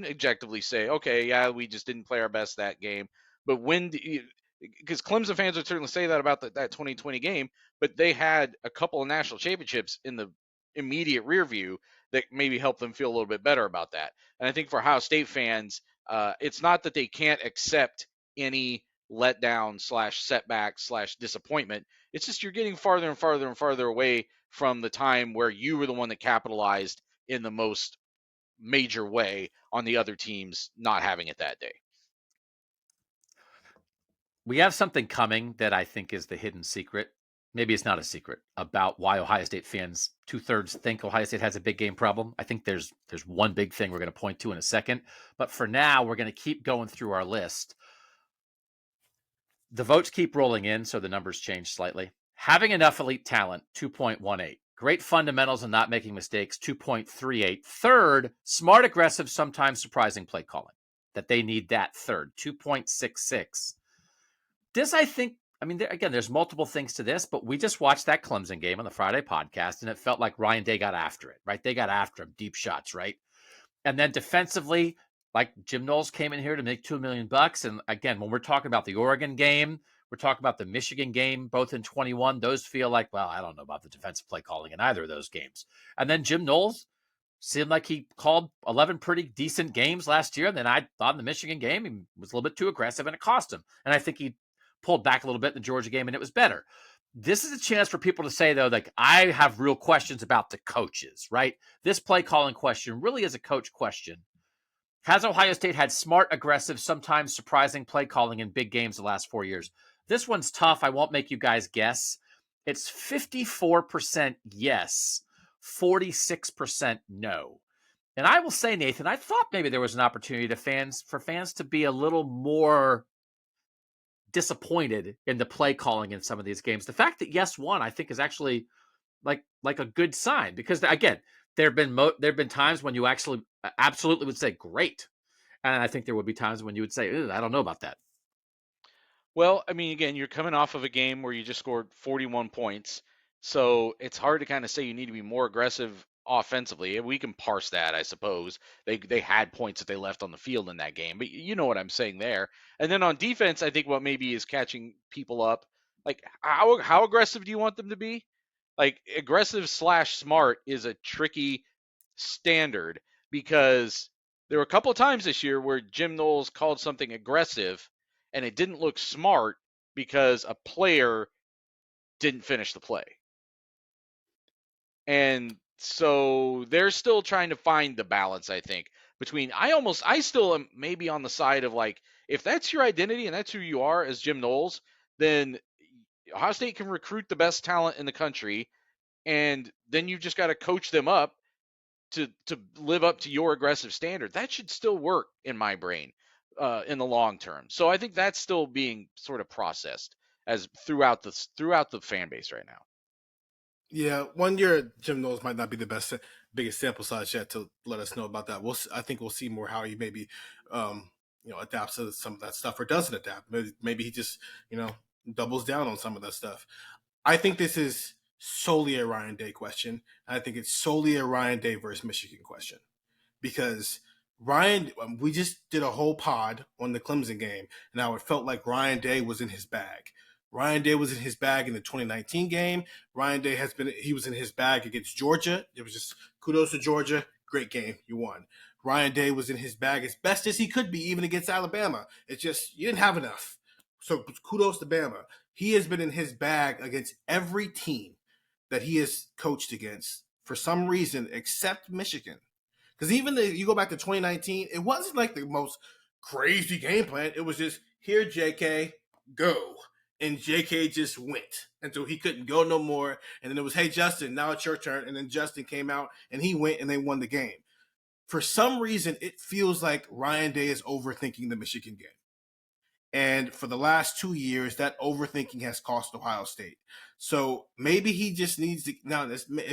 objectively say, okay, yeah, we just didn't play our best that game, but when do you, because Clemson fans would certainly say that about that 2020 game, but they had a couple of national championships in the immediate rear view that maybe helped them feel a little bit better about that. And I think for Ohio State fans, it's not that they can't accept any letdown / setback / disappointment. It's just you're getting farther and farther and farther away from the time where you were the one that capitalized in the most major way on the other teams not having it that day. We have something coming that I think is the hidden secret. Maybe it's not a secret about why Ohio State fans 2/3 think Ohio State has a big game problem. I think there's one big thing we're going to point to in a second. But for now, we're going to keep going through our list. The votes keep rolling in, so the numbers change slightly. Having enough elite talent, 2.18. Great fundamentals and not making mistakes, 2.38. Third, smart, aggressive, sometimes surprising play calling. That they need that third, 2.66. This, I think, again, there's multiple things to this, but we just watched that Clemson game on the Friday podcast, and it felt like Ryan Day got after it, right? They got after him, deep shots, right? And then defensively, like Jim Knowles came in here to make $2 million. And again, when we're talking about the Oregon game, we're talking about the Michigan game, both in 21. Those feel like, well, I don't know about the defensive play calling in either of those games. And then Jim Knowles seemed like he called 11 pretty decent games last year. And then I thought in the Michigan game, he was a little bit too aggressive and it cost him. And I think he pulled back a little bit in the Georgia game and it was better. This is a chance for people to say, though, like, I have real questions about the coaches, right? This play calling question really is a coach question. Has Ohio State had smart, aggressive, sometimes surprising play calling in big games the last 4 years? This one's tough. I won't make you guys guess. It's 54% yes, 46% no. And I will say, Nathan, I thought maybe there was an opportunity for fans to be a little more disappointed in the play calling in some of these games. The fact that yes won, I think, is actually like a good sign, because again, there have been times when you actually absolutely would say great, and I think there would be times when you would say, I don't know about that. Well, I mean, again, you're coming off of a game where you just scored 41 points. So it's hard to kind of say you need to be more aggressive offensively. We can parse that, I suppose. They had points that they left on the field in that game, but you know what I'm saying there. And then on defense, I think what maybe is catching people up, like how aggressive do you want them to be? Like aggressive / smart is a tricky standard because there were a couple of times this year where Jim Knowles called something aggressive and it didn't look smart because a player didn't finish the play. And so they're still trying to find the balance, I think, between I still am maybe on the side of like, if that's your identity and that's who you are as Jim Knowles, then Ohio State can recruit the best talent in the country, and then you've just got to coach them up to live up to your aggressive standard. That should still work in my brain in the long term. So I think that's still being sort of processed as throughout the fan base right now. Yeah, 1 year Jim Knowles might not be the biggest sample size yet to let us know about that. I think we'll see more how he maybe, adapts to some of that stuff or doesn't adapt. Maybe he just, doubles down on some of that stuff. I think this is solely a Ryan Day question. I think it's solely a Ryan Day versus Michigan question, because we just did a whole pod on the Clemson game, and how it felt like Ryan Day was in his bag. Ryan Day was in his bag in the 2019 game. Ryan Day he was in his bag against Georgia. It was just kudos to Georgia. Great game. You won. Ryan Day was in his bag as best as he could be, even against Alabama. It's just, you didn't have enough. So kudos to Bama. He has been in his bag against every team that he has coached against for some reason, except Michigan. Because even if you go back to 2019, it wasn't like the most crazy game plan. It was just, here, JK, go. And JK just went until he couldn't go no more. And then it was, hey, Justin, now it's your turn. And then Justin came out and he went and they won the game. For some reason, it feels like Ryan Day is overthinking the Michigan game. And for the last 2 years, that overthinking has cost Ohio State. So maybe he just needs to,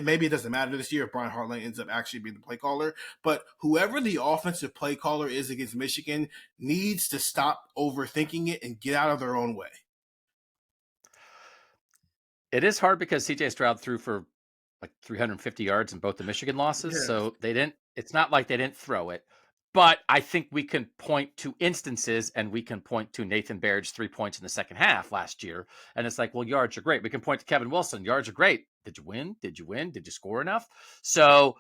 maybe it doesn't matter this year if Brian Hartline ends up actually being the play caller, but whoever the offensive play caller is against Michigan needs to stop overthinking it and get out of their own way. It is hard because CJ Stroud threw for like 350 yards in both the Michigan losses. Yeah. So it's not like they didn't throw it. But I think we can point to instances, and we can point to Nathan Baird's 3 points in the second half last year. And it's like, well, yards are great. We can point to Kevin Wilson. Yards are great. Did you win? Did you win? Did you score enough? So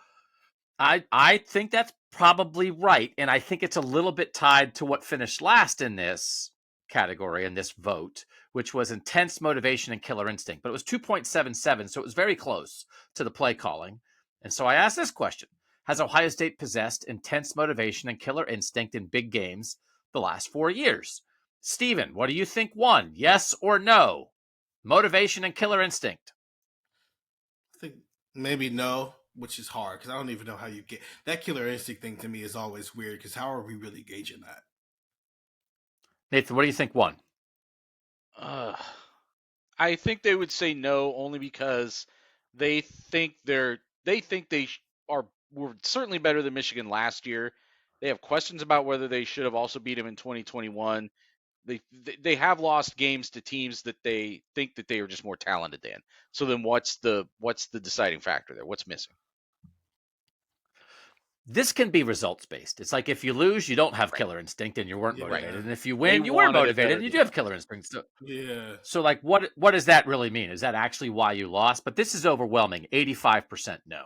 I think that's probably right. And I think it's a little bit tied to what finished last in this category, in this vote, which was intense motivation and killer instinct. But it was 2.77. So it was very close to the play calling. And so I asked this question. Has Ohio State possessed intense motivation and killer instinct in big games the last 4 years? Steven, what do you think won? Yes or no? Motivation and killer instinct. I think maybe no, which is hard because I don't even know how you get that killer instinct thing. To me is always weird because how are we really gauging that? Nathan, what do you think won? I think they would say no, only because they think were certainly better than Michigan last year. They have questions about whether they should have also beat them in 2021. They have lost games to teams that they think that they are just more talented than. So then what's the deciding factor there? What's missing? This can be results based. It's like if you lose, you don't have killer instinct and you weren't motivated. Right. And if you win, you were motivated and you do have killer instinct. So, yeah. So like what does that really mean? Is that actually why you lost? But this is overwhelming. 85% no.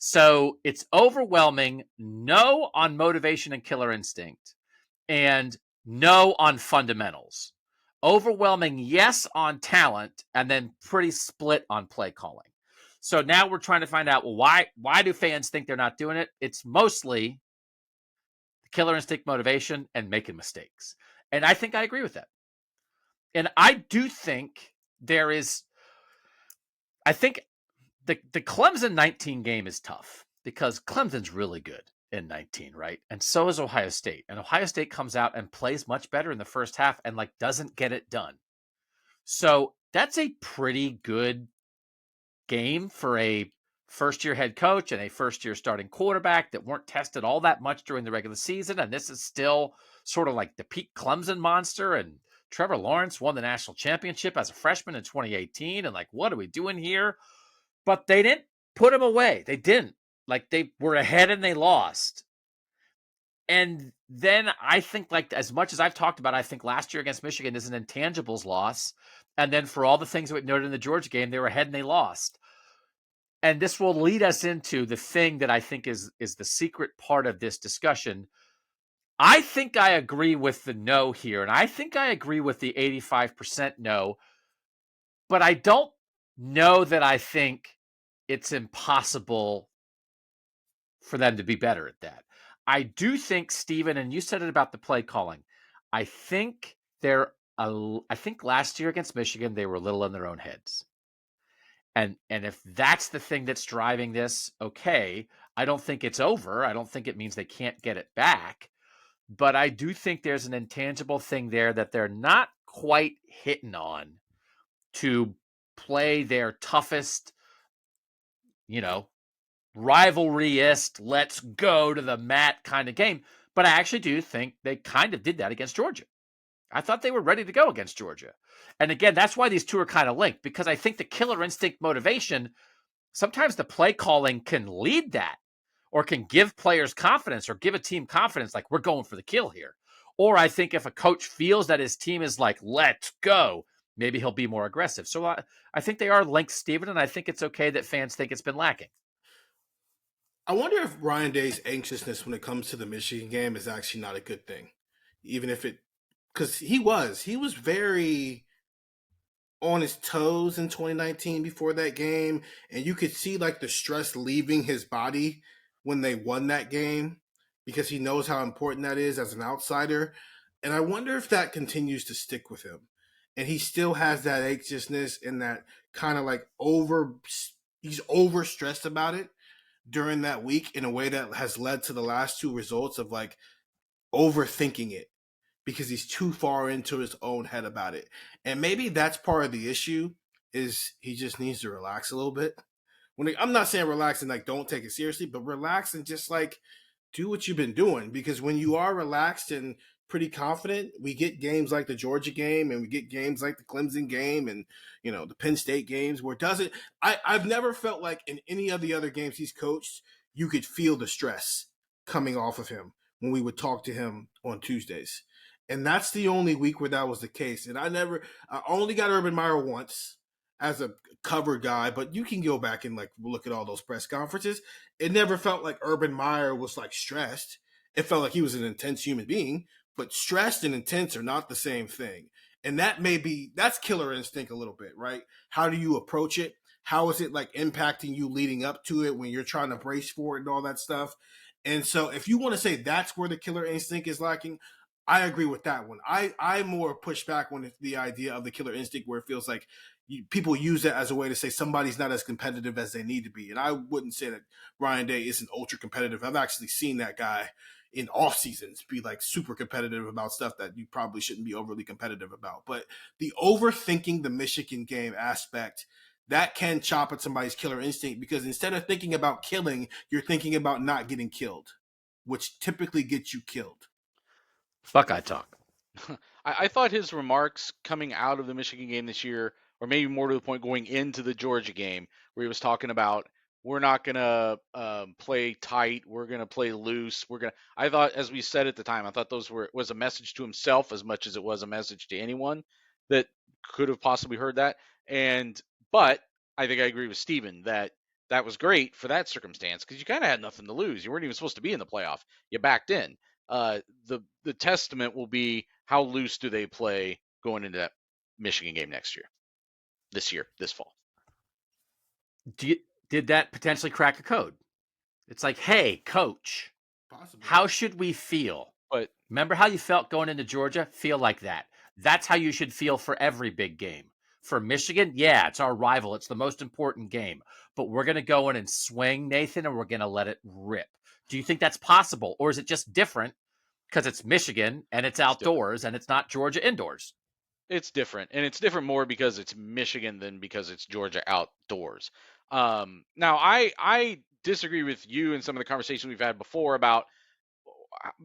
So it's overwhelming no on motivation and killer instinct and no on fundamentals. Overwhelming yes on talent and then pretty split on play calling. So now we're trying to find out, well, why do fans think they're not doing it? It's mostly killer instinct, motivation, and making mistakes. And I think I agree with that. And I do think I think the Clemson 19 game is tough because Clemson's really good in 19, right? And so is Ohio State. And Ohio State comes out and plays much better in the first half and like doesn't get it done. So that's a pretty good game for a first-year head coach and a first-year starting quarterback that weren't tested all that much during the regular season. And this is still sort of like the peak Clemson monster. And Trevor Lawrence won the national championship as a freshman in 2018. And like, what are we doing here? But they didn't put him away. They didn't. Like, they were ahead and they lost. And then I think, like, as much as I've talked about, I think last year against Michigan is an intangibles loss. And then for all the things that we noted in the Georgia game, they were ahead and they lost. And this will lead us into the thing that I think is the secret part of this discussion. I think I agree with the no here, and I think I agree with the 85% no, but I don't know that I think it's impossible for them to be better at that. I do think, Steven, and you said it about the play calling, I think I think last year against Michigan, they were a little in their own heads. And if that's the thing that's driving this, okay, I don't think it's over. I don't think it means they can't get it back. But I do think there's an intangible thing there that they're not quite hitting on to play their toughest, rivalryist, let's go to the mat kind of game. But I actually do think they kind of did that against Georgia. I thought they were ready to go against Georgia. And again, that's why these two are kind of linked, because I think the killer instinct motivation, sometimes the play calling can lead that or can give players confidence or give a team confidence, like we're going for the kill here. Or I think if a coach feels that his team is like, let's go, maybe he'll be more aggressive. So I think they are linked, Steven, and I think it's okay that fans think it's been lacking. I wonder if Ryan Day's anxiousness when it comes to the Michigan game is actually not a good thing. Even if because he was very on his toes in 2019 before that game, and you could see like the stress leaving his body when they won that game because he knows how important that is as an outsider. And I wonder if that continues to stick with him. And he still has that anxiousness and that kind of like he's overstressed about it during that week in a way that has led to the last two results of like overthinking it because he's too far into his own head about it. And maybe that's part of the issue is he just needs to relax a little bit. I'm not saying relax and like don't take it seriously, but relax and just like do what you've been doing, because when you are relaxed and pretty confident, we get games like the Georgia game and we get games like the Clemson game and the Penn State games where it doesn't. I've never felt like in any of the other games he's coached, you could feel the stress coming off of him when we would talk to him on Tuesdays. And that's the only week where that was the case. And I only got Urban Meyer once as a cover guy, but you can go back and like look at all those press conferences. It never felt like Urban Meyer was like stressed. It felt like he was an intense human being, but stressed and intense are not the same thing. And that's killer instinct a little bit, right? How do you approach it? How is it like impacting you leading up to it when you're trying to brace for it and all that stuff? And so if you want to say that's where the killer instinct is lacking, I agree with that one. I more push back when it's the idea of the killer instinct where it feels like people use it as a way to say somebody's not as competitive as they need to be. And I wouldn't say that Ryan Day isn't ultra competitive. I've actually seen that guy in off seasons be like super competitive about stuff that you probably shouldn't be overly competitive about. But the overthinking the Michigan game aspect, that can chop at somebody's killer instinct, because instead of thinking about killing, you're thinking about not getting killed, which typically gets you killed. Buckeye talk. I thought his remarks coming out of the Michigan game this year, or maybe more to the point going into the Georgia game, where he was talking about we're not gonna play tight, we're gonna play loose, I thought, as we said at the time, I thought was a message to himself as much as it was a message to anyone that could have possibly heard that. But I think I agree with Steven that was great for that circumstance because you kind of had nothing to lose. You weren't even supposed to be in the playoff. You backed in. The testament will be how loose do they play going into that Michigan game this fall. Did that potentially crack a code? It's like, hey, coach, possibly. How should we feel? But remember how you felt going into Georgia? Feel like that. That's how you should feel for every big game. For Michigan, yeah, it's our rival. It's the most important game. But we're going to go in and swing, Nathan, and we're going to let it rip. Do you think that's possible? Or is it just different because it's Michigan and it's outdoors and it's not Georgia indoors? It's different. And it's different more because it's Michigan than because it's Georgia outdoors. Now I disagree with you in some of the conversations we've had before about,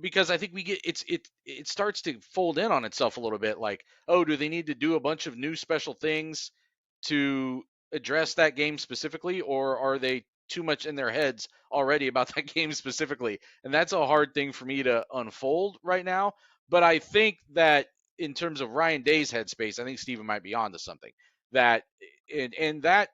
because I think it starts to fold in on itself a little bit. Like, oh, do they need to do a bunch of new special things to address that game specifically, or are they too much in their heads already about that game specifically? And that's a hard thing for me to unfold right now. But I think that in terms of Ryan Day's headspace, I think Steven might be onto something. That and that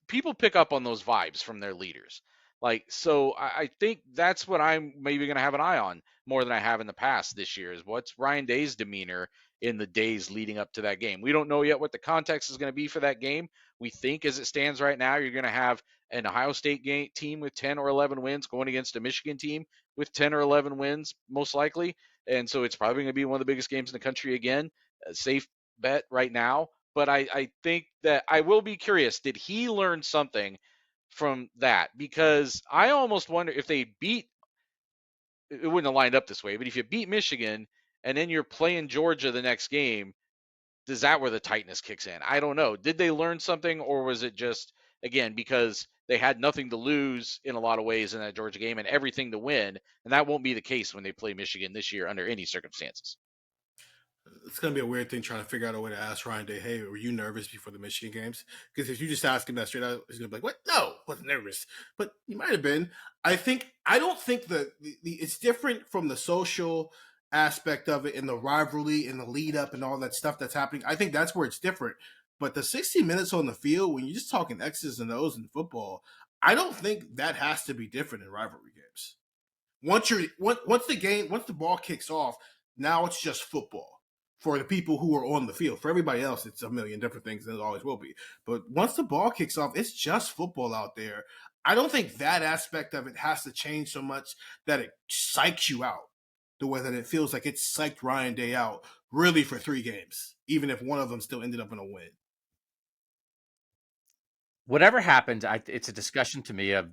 people pick up on those vibes from their leaders. Like, so I think that's what I'm maybe going to have an eye on more than I have in the past this year, is what's Ryan Day's demeanor in the days leading up to that game. We don't know yet what the context is going to be for that game. We think as it stands right now, you're going to have an Ohio State team with 10 or 11 wins going against a Michigan team with 10 or 11 wins, most likely. And so it's probably going to be one of the biggest games in the country again. A safe bet right now. But I think that I will be curious. Did he learn something from that? Because I almost wonder if they beat, it wouldn't have lined up this way, but if you beat Michigan and then you're playing Georgia the next game, is that where the tightness kicks in? I don't know. Did they learn something, or was it just, again, because they had nothing to lose in a lot of ways in that Georgia game and everything to win? And that won't be the case when they play Michigan this year under any circumstances. It's going to be a weird thing trying to figure out a way to ask Ryan Day, hey, were you nervous before the Michigan games? Because if you just ask him that straight out, he's going to be like, what? No, wasn't nervous. But he might have been. I don't think that it's different from the social aspect of it and the rivalry and the lead up and all that stuff that's happening. I think that's where it's different. But the 60 minutes on the field, when you're just talking X's and O's in football, I don't think that has to be different in rivalry games. Once the ball kicks off, now it's just football for the people who are on the field. For everybody else, it's a million different things, and it always will be. But once the ball kicks off, it's just football out there. I don't think that aspect of it has to change so much that it psychs you out the way that it feels like it psyched Ryan Day out really for 3 games, even if one of them still ended up in a win. Whatever happened, it's a discussion to me of,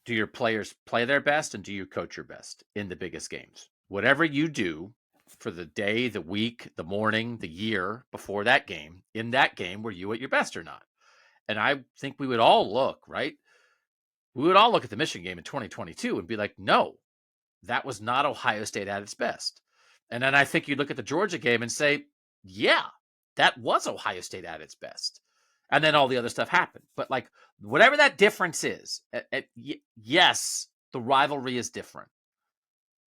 do your players play their best and do you coach your best in the biggest games? Whatever you do for the day, the week, the morning, the year before that game, in that game, were you at your best or not? And I think we would all look, right? We would all look at the Michigan game in 2022 and be like, no, that was not Ohio State at its best. And then I think you'd look at the Georgia game and say, yeah, that was Ohio State at its best. And then all the other stuff happened. But like, whatever that difference is, yes, the rivalry is different.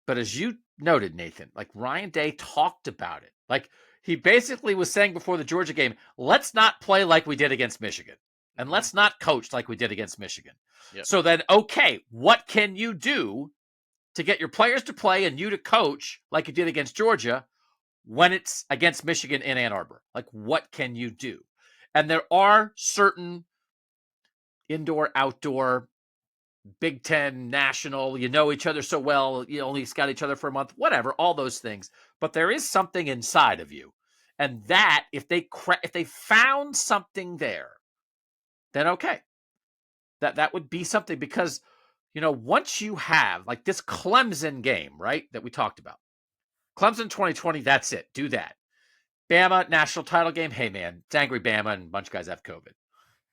But as you noted, Nathan, like Ryan Day talked about it. Like, he basically was saying before the Georgia game, let's not play like we did against Michigan. And let's not coach like we did against Michigan. Yep. So then, okay, what can you do to get your players to play and you to coach like you did against Georgia when it's against Michigan in Ann Arbor? Like, what can you do? And there are certain indoor, outdoor, Big Ten, national, you know each other so well, you only scout each other for a month, whatever, all those things. But there is something inside of you. And that, if they found something there, then okay. That would be something, because, you know, once you have like this Clemson game, right, that we talked about. Clemson 2020, that's it. Do that. Bama national title game. Hey man, it's angry Bama and a bunch of guys have COVID.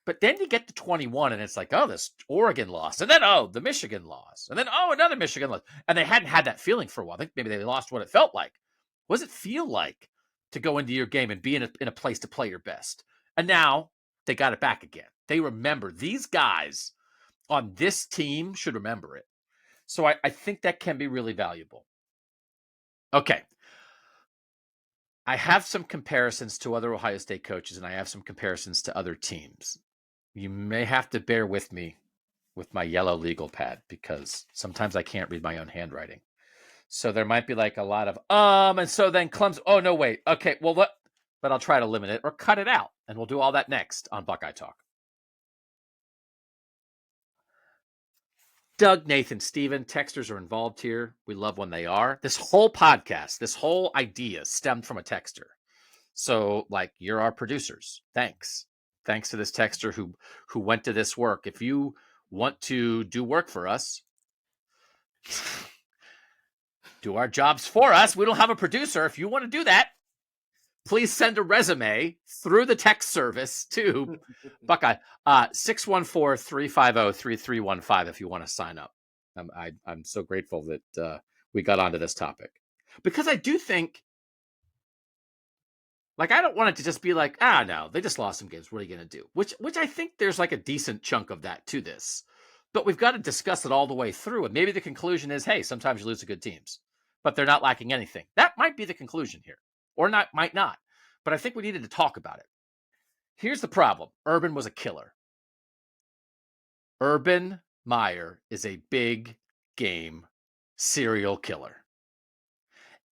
But then you get to 21 and it's like, oh, this Oregon loss. And then, oh, the Michigan loss. And then, oh, another Michigan loss. And they hadn't had that feeling for a while. I think maybe they lost what it felt like. What does it feel like to go into your game and be in a place to play your best? And now they got it back again. They remember. These guys on this team should remember it. So I think that can be really valuable. Okay. I have some comparisons to other Ohio State coaches, and I have some comparisons to other teams. You may have to bear with me with my yellow legal pad, because sometimes I can't read my own handwriting. So there might be like a lot of, and so then Clemson, oh, no, wait. Okay, well, but I'll try to limit it or cut it out, and we'll do all that next on Buckeye Talk. Doug, Nathan, Steven, texters are involved here. We love when they are. This whole podcast, this whole idea stemmed from a texter. So, like, you're our producers. Thanks to this texter who went to this work. If you want to do work for us, do our jobs for us. We don't have a producer. If you want to do that, please send a resume through the text service to Buckeye 614-350-3315 if you want to sign up. I'm so grateful that we got onto this topic, because I do think, like, I don't want it to just be like, no, they just lost some games. What are you going to do? Which I think there's like a decent chunk of that to this. But we've got to discuss it all the way through. And maybe the conclusion is, hey, sometimes you lose to good teams, but they're not lacking anything. That might be the conclusion here, or might not. But I think we needed to talk about it. Here's the problem. Urban was a killer. Urban Meyer is a big game serial killer.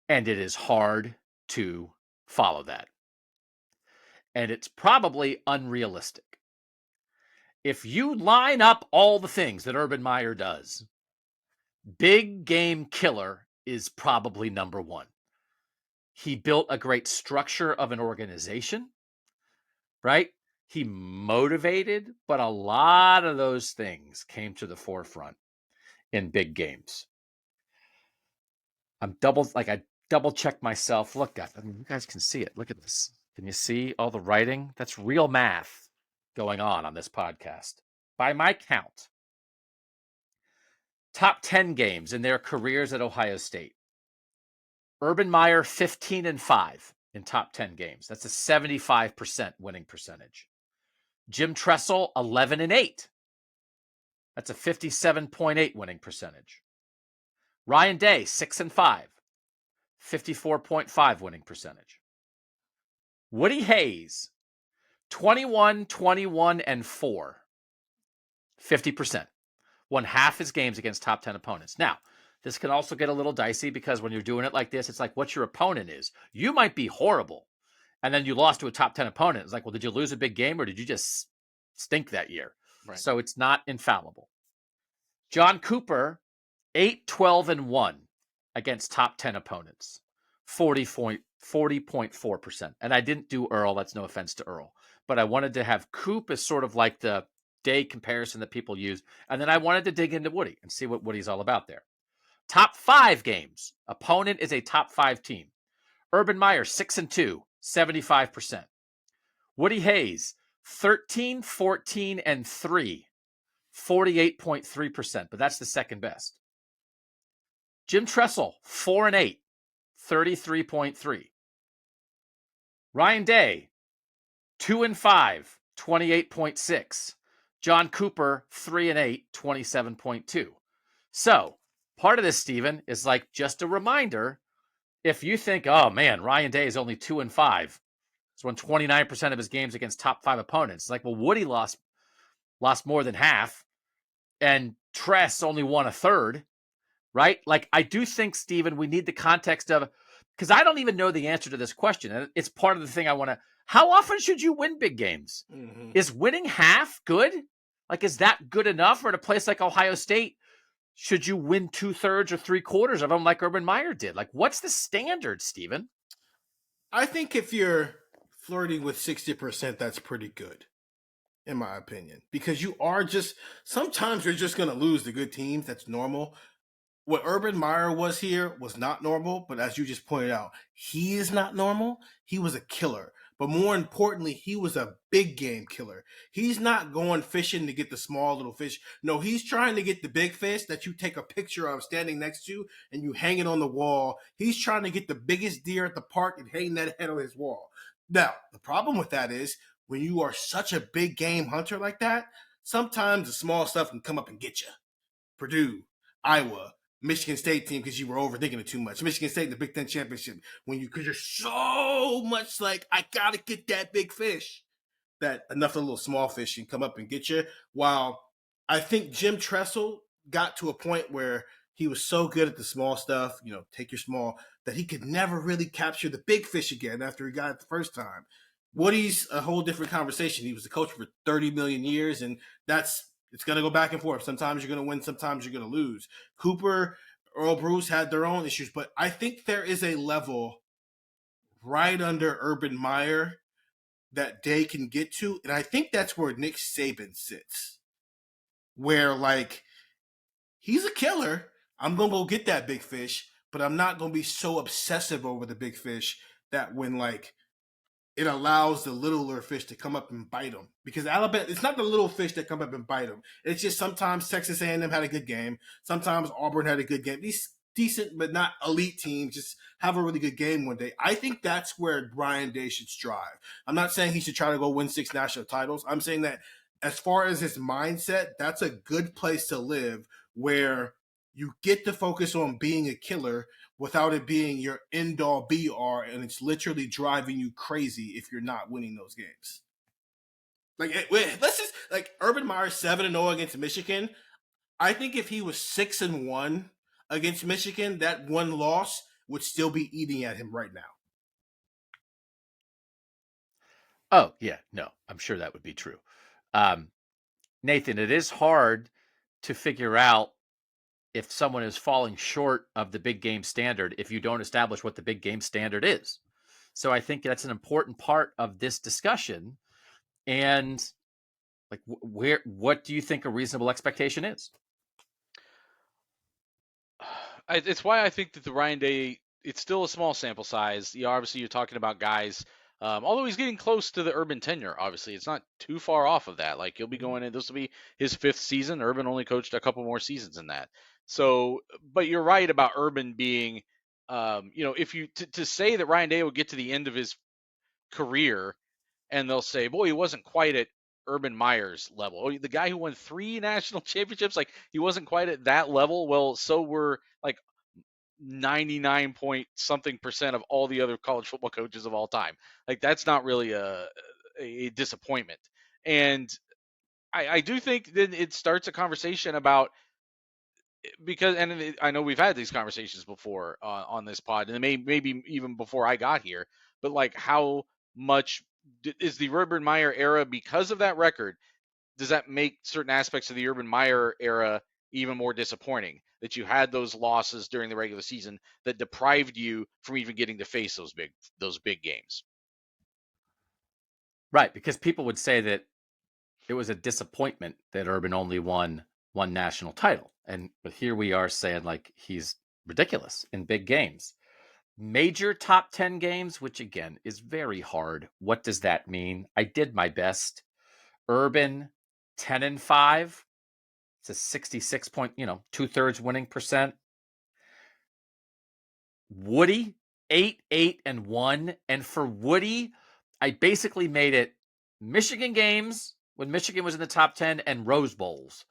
And it is hard to follow that. And it's probably unrealistic. If you line up all the things that Urban Meyer does, big game killer is probably number one. He built a great structure of an organization, right? He motivated, but a lot of those things came to the forefront in big games. I double checked myself. Look, guys, you guys can see it. Look at this. Can you see all the writing? That's real math going on this podcast. By my count, top 10 games in their careers at Ohio State. Urban Meyer 15-5 in top 10 games. That's a 75% winning percentage. Jim Tressel 11-8. That's a 57.8 winning percentage. Ryan Day 6-5. 54.5 winning percentage. Woody Hayes 21-21-4. 50%. Won half his games against top 10 opponents. Now, this can also get a little dicey because when you're doing it like this, it's like what your opponent is. You might be horrible, and then you lost to a top 10 opponent. It's like, well, did you lose a big game or did you just stink that year? Right. So it's not infallible. John Cooper, 8-12-1 against top 10 opponents, 40.4%. And I didn't do Earl. That's no offense to Earl. But I wanted to have Coop as sort of like the day comparison that people use. And then I wanted to dig into Woody and see what Woody's all about there. Top 5 games. Opponent is a top 5 team. Urban Meyer, 6-2, 75%. Woody Hayes, 13-14-3, 48.3%, but that's the second best. Jim Tressel, 4-8, 33.3. Ryan Day, 2-5, 28.6. John Cooper, 3-8, 27.2. So part of this, Stephen, is like just a reminder. If you think, oh man, Ryan Day is only 2-5, he's won 29% of his games against top 5 opponents. It's like, well, Woody lost more than half, and Tress only won a third, right? Like, I do think, Stephen, we need the context of, because I don't even know the answer to this question. And it's part of the thing I want to, how often should you win big games? Mm-hmm. Is winning half good? Like, is that good enough? Or at a place like Ohio State, should you win 2/3 or 3/4 of them like Urban Meyer did? Like, what's the standard, Stephen? I think if you're flirting with 60%, that's pretty good, in my opinion, because sometimes you're just going to lose the good teams. That's normal. What Urban Meyer was here was not normal, but as you just pointed out, he is not normal. He was a killer. But more importantly, he was a big game killer. He's not going fishing to get the small little fish. No, he's trying to get the big fish that you take a picture of standing next to and you hang it on the wall. He's trying to get the biggest deer at the park and hang that head on his wall. Now, the problem with that is when you are such a big game hunter like that, sometimes the small stuff can come up and get you. Purdue, Iowa, Michigan State team because you were overthinking it too much. Michigan State in the Big Ten championship because you're so much like, I gotta get that big fish, that enough of the little small fish can come up and get you. While I think Jim Tressel got to a point where he was so good at the small stuff, take your small, that he could never really capture the big fish again after he got it the first time. Woody's a whole different conversation. He was the coach for 30 million years, and it's going to go back and forth. Sometimes you're going to win, sometimes you're going to lose. Cooper, Earl Bruce had their own issues, but I think there is a level right under Urban Meyer that Day can get to, and I think that's where Nick Saban sits, where, like, he's a killer. I'm going to go get that big fish, but I'm not going to be so obsessive over the big fish that when, like, it allows the littler fish to come up and bite them. Because Alabama, it's not the little fish that come up and bite them. It's just sometimes Texas A&M had a good game. Sometimes Auburn had a good game. These decent but not elite teams just have a really good game one day. I think that's where Ryan Day should strive. I'm not saying he should try to go win 6 national titles. I'm saying that as far as his mindset, that's a good place to live where you get to focus on being a killer without it being your end-all be-all, and it's literally driving you crazy if you're not winning those games. Like, let's just, like, Urban Meyer 7-0 against Michigan. I think if he was 6-1 against Michigan, that one loss would still be eating at him right now. Oh, yeah, no, I'm sure that would be true. Nathan, it is hard to figure out if someone is falling short of the big game standard if you don't establish what the big game standard is. So I think that's an important part of this discussion. And like, what do you think a reasonable expectation is? It's why I think that the Ryan Day, it's still a small sample size. Obviously you're talking about guys, although he's getting close to the Urban tenure, obviously it's not too far off of that. Like he'll be going in, this will be his 5th season. Urban only coached a couple more seasons than that. So, but you're right about Urban being, if you, to say that Ryan Day will get to the end of his career and they'll say, boy, he wasn't quite at Urban Meyer's level. Oh, the guy who won 3 national championships, like he wasn't quite at that level. Well, so were like 99 point something percent of all the other college football coaches of all time. Like that's not really a disappointment. And I do think that it starts a conversation about, because, and I know we've had these conversations before on this pod, and maybe even before I got here, but like how much is the Urban Meyer era, because of that record, does that make certain aspects of the Urban Meyer era even more disappointing, that you had those losses during the regular season that deprived you from even getting to face those big games? Right, because people would say that it was a disappointment that Urban only won one national title. But here we are saying like he's ridiculous in big games. Major top 10 games, which again is very hard. What does that mean? I did my best. Urban 10-5. It's a 66 point, 2/3 winning percent. Woody 8-8-1. And for Woody, I basically made it Michigan games when Michigan was in the top 10 and Rose Bowls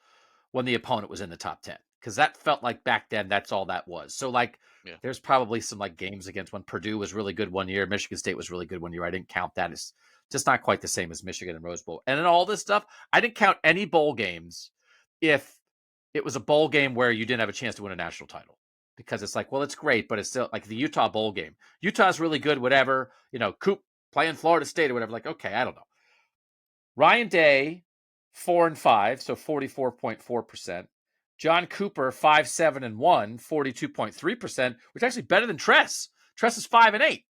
when the opponent was in the top 10. Because that felt like back then, that's all that was. So like, There's probably some like games against when Purdue was really good one year. Michigan State was really good one year. I didn't count that. It's just not quite the same as Michigan and Rose Bowl. And in all this stuff, I didn't count any bowl games if it was a bowl game where you didn't have a chance to win a national title. Because it's like, well, it's great, but it's still like the Utah bowl game. Utah's really good, whatever. Coop playing Florida State or whatever. Like, okay, I don't know. Ryan Day, 4-5, so 44.4%. John Cooper, 5-7-1, 42.3%, which is actually better than Tress. Tress is 5-8.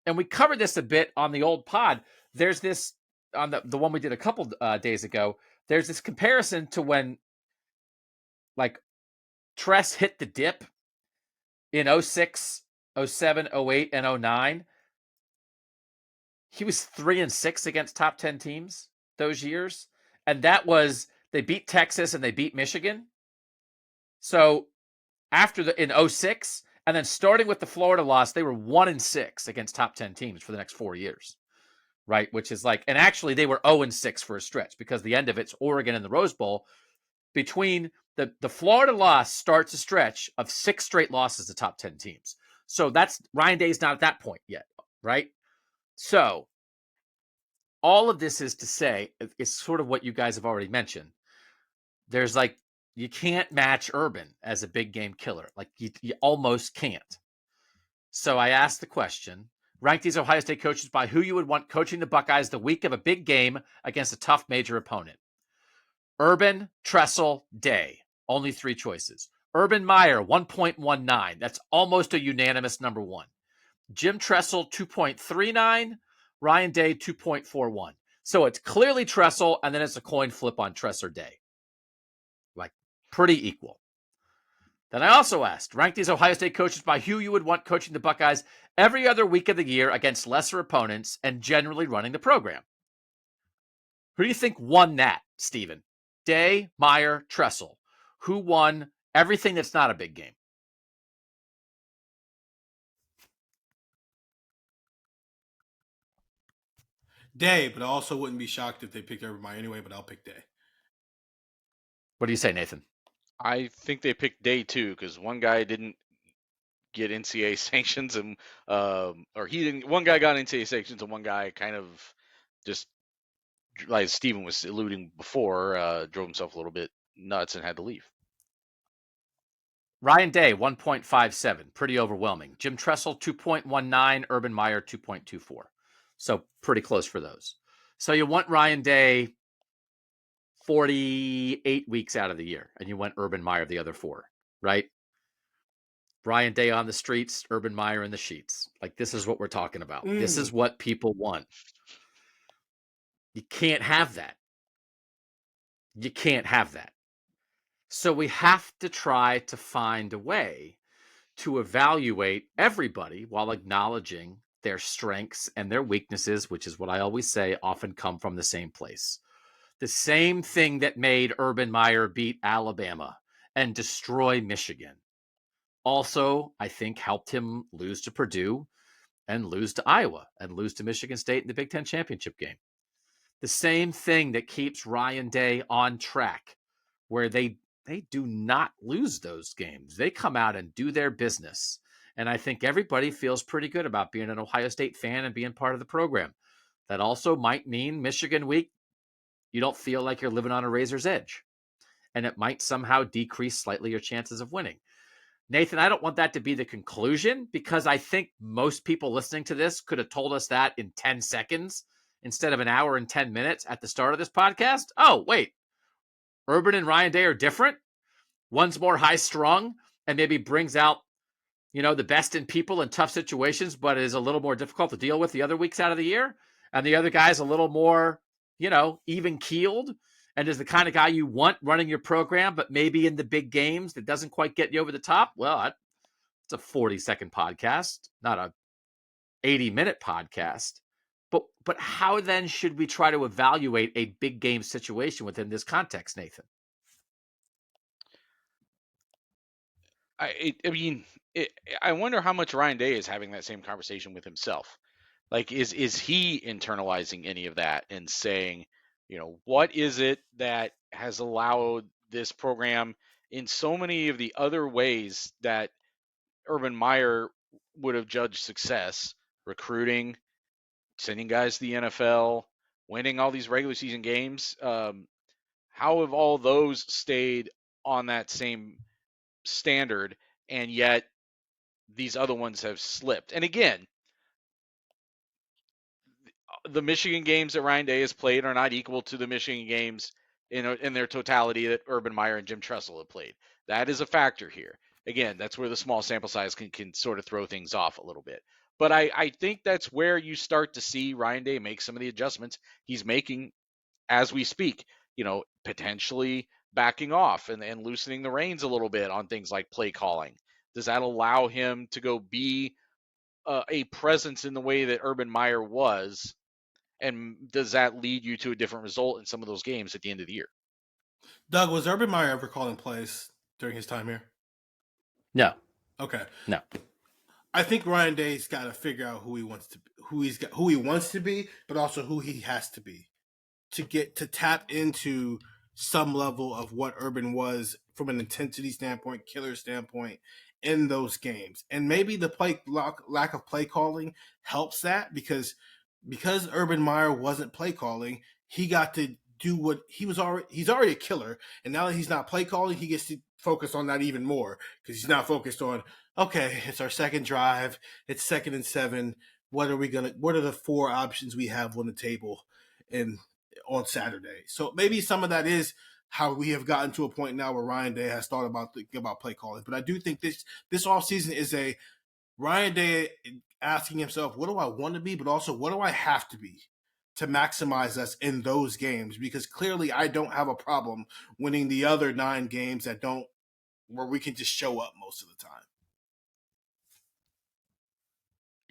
And we covered this a bit on the old pod. There's this, on the one we did a couple days ago, there's this comparison to when, like, Tress hit the dip in 06, 07, 08, and 09. He was 3-6 against top 10 teams those years. And that was, they beat Texas and they beat Michigan. So after in 06, and then starting with the Florida loss, they were 1-6 against top 10 teams for the next 4 years, right? Which is like, and actually they were 0-6 for a stretch because the end of it's Oregon and the Rose Bowl. Between the Florida loss starts a stretch of 6 straight losses to top 10 teams. So that's, Ryan Day's not at that point yet, right? So all of this is to say, it's sort of what you guys have already mentioned. There's like, you can't match Urban as a big game killer. Like you almost can't. So I asked the question, rank these Ohio State coaches by who you would want coaching the Buckeyes the week of a big game against a tough major opponent. Urban, Tressel, Day. Only 3 choices. Urban Meyer, 1.19. That's almost a unanimous number 1. Jim Tressel, 2.39. Ryan Day, 2.41. So it's clearly Tressel, and then it's a coin flip on Tress or Day. Like, pretty equal. Then I also asked, rank these Ohio State coaches by who you would want coaching the Buckeyes every other week of the year against lesser opponents and generally running the program. Who do you think won that, Steven? Day, Meyer, Tressel. Who won everything that's not a big game? Day, but I also wouldn't be shocked if they picked Urban Meyer anyway, but I'll pick Day. What do you say, Nathan? I think they picked Day too because one guy didn't get NCAA sanctions and or he didn't. One guy got NCAA sanctions and one guy kind of just, like Steven was alluding before, drove himself a little bit nuts and had to leave. Ryan Day, 1.57, pretty overwhelming. Jim Tressel, 2.19. Urban Meyer, 2.24. So pretty close for those. So you want Ryan Day 48 weeks out of the year, and you want Urban Meyer the other 4, right? Ryan Day on the streets, Urban Meyer in the sheets. Like, this is what we're talking about. This is what people want. You can't have that. You can't have that. So we have to try to find a way to evaluate everybody while acknowledging their strengths and their weaknesses, which is what I always say often come from the same place. The same thing that made Urban Meyer beat Alabama and destroy Michigan also, I think, helped him lose to Purdue and lose to Iowa and lose to Michigan State in the Big Ten championship game. The same thing that keeps Ryan Day on track, where they do not lose those games. They come out and do their business. And I think everybody feels pretty good about being an Ohio State fan and being part of the program. That also might mean Michigan week, you don't feel like you're living on a razor's edge. And it might somehow decrease slightly your chances of winning. Nathan, I don't want that to be the conclusion because I think most people listening to this could have told us that in 10 seconds instead of an hour and 10 minutes at the start of this podcast. Oh, wait, Urban and Ryan Day are different. One's more high strung and maybe brings out, the best in people in tough situations, but is a little more difficult to deal with the other weeks out of the year. And the other guy's a little more, even keeled and is the kind of guy you want running your program, but maybe in the big games that doesn't quite get you over the top. Well, it's a 40-second podcast, not a 80-minute podcast. But how then should we try to evaluate a big game situation within this context, Nathan? I wonder how much Ryan Day is having that same conversation with himself. Like, is he internalizing any of that and saying, what is it that has allowed this program in so many of the other ways that Urban Meyer would have judged success, recruiting, sending guys to the NFL, winning all these regular season games? How have all those stayed on that same standard, and yet these other ones have slipped? And again, the Michigan games that Ryan Day has played are not equal to the Michigan games in their totality that Urban Meyer and Jim Tressel have played. That is a factor here. Again, that's where the small sample size can sort of throw things off a little bit. But I think that's where you start to see Ryan Day make some of the adjustments he's making as we speak, potentially backing off and loosening the reins a little bit on things like play calling. Does that allow him to go be a presence in the way that Urban Meyer was? And does that lead you to a different result in some of those games at the end of the year? Doug, was Urban Meyer ever calling plays during his time here? No. Okay. No. I think Ryan Day's got to figure out who he wants to be, but also who he has to be to tap into some level of what Urban was from an intensity standpoint, killer standpoint in those games. And maybe the lack of play calling helps that because Urban Meyer wasn't play calling, he got to do what he's already a killer. And now that he's not play calling, he gets to focus on that even more because he's not focused on, okay, it's our second drive. It's 2nd and 7. What are the 4 options we have on the table on Saturday? So maybe some of that is how we have gotten to a point now where Ryan Day has thought about play calling. But I do think this offseason is a Ryan Day asking himself, what do I want to be, but also what do I have to be to maximize us in those games? Because clearly I don't have a problem winning the other 9 games where we can just show up most of the time.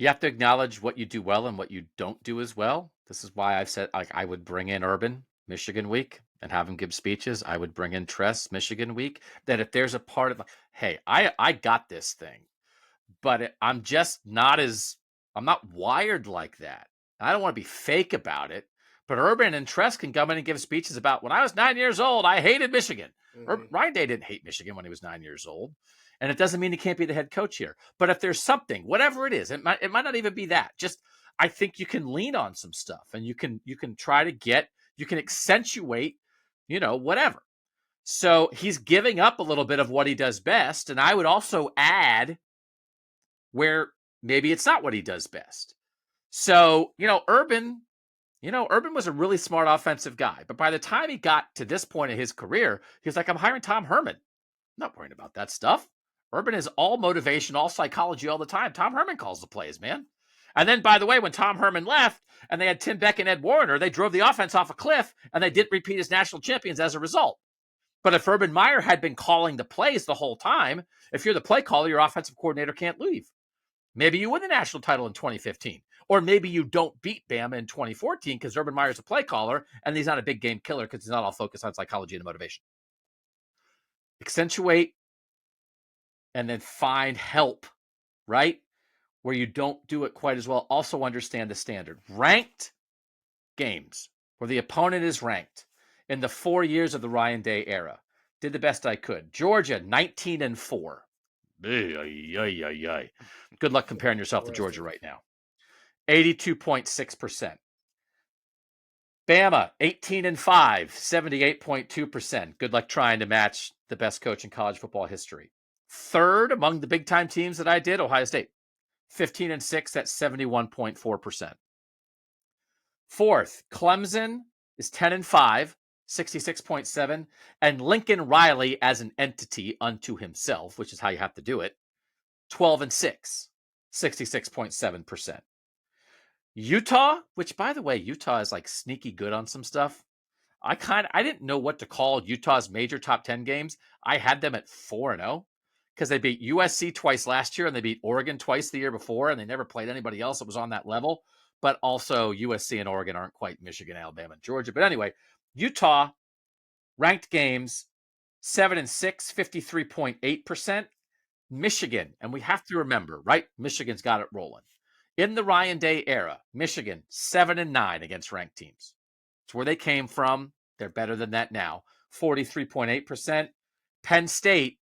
You have to acknowledge what you do well and what you don't do as well. This is why I've said I would bring in Urban Michigan week and have him give speeches. I would bring in Tress Michigan week. That if there's a part of, hey, I got this thing, but I'm not wired like that. I don't want to be fake about it. But Urban and Tress can come in and give speeches about when I was 9 years old, I hated Michigan. Ryan Day didn't hate Michigan when he was 9 years old. And it doesn't mean he can't be the head coach here. But if there's something, whatever it is, it might not even be that. Just I think you can lean on some stuff and you can try to you can accentuate, whatever. So he's giving up a little bit of what he does best. And I would also add where maybe it's not what he does best. So, Urban was a really smart offensive guy. But by the time he got to this point in his career, he was like, I'm hiring Tom Herman. I'm not worrying about that stuff. Urban is all motivation, all psychology all the time. Tom Herman calls the plays, man. And then, by the way, when Tom Herman left and they had Tim Beck and Ed Warner, they drove the offense off a cliff and they didn't repeat as national champions as a result. But if Urban Meyer had been calling the plays the whole time, if you're the play caller, your offensive coordinator can't leave. Maybe you win the national title in 2015. Or maybe you don't beat Bama in 2014 because Urban Meyer's a play caller and he's not a big game killer because he's not all focused on psychology and motivation. Accentuate and then find help, right? Where you don't do it quite as well. Also understand the standard. Ranked games where the opponent is ranked in the 4 years of the Ryan Day era. Did the best I could. Georgia, 19-4. Good luck comparing yourself to Georgia right now. 82.6%. Bama, 18-5, 78.2%. Good luck trying to match the best coach in college football history. Third among the big time teams that I did, Ohio State, 15-6, that's 71.4%. Fourth, Clemson is 10-5, 66.7, and Lincoln Riley as an entity unto himself, which is how you have to do it, 12-6, 66.7%. Utah, which by the way, Utah is like sneaky good on some stuff. I didn't know what to call Utah's major top 10 games. I had them at 4-0 because they beat USC twice last year and they beat Oregon twice the year before, and they never played anybody else that was on that level. But also USC and Oregon aren't quite Michigan, Alabama, and Georgia. But anyway, Utah ranked games 7-6, 53.8%. Michigan, and we have to remember, right? Michigan's got it rolling. In the Ryan Day era, Michigan 7-9 against ranked teams. It's where they came from. They're better than that now. 43.8%. Penn State,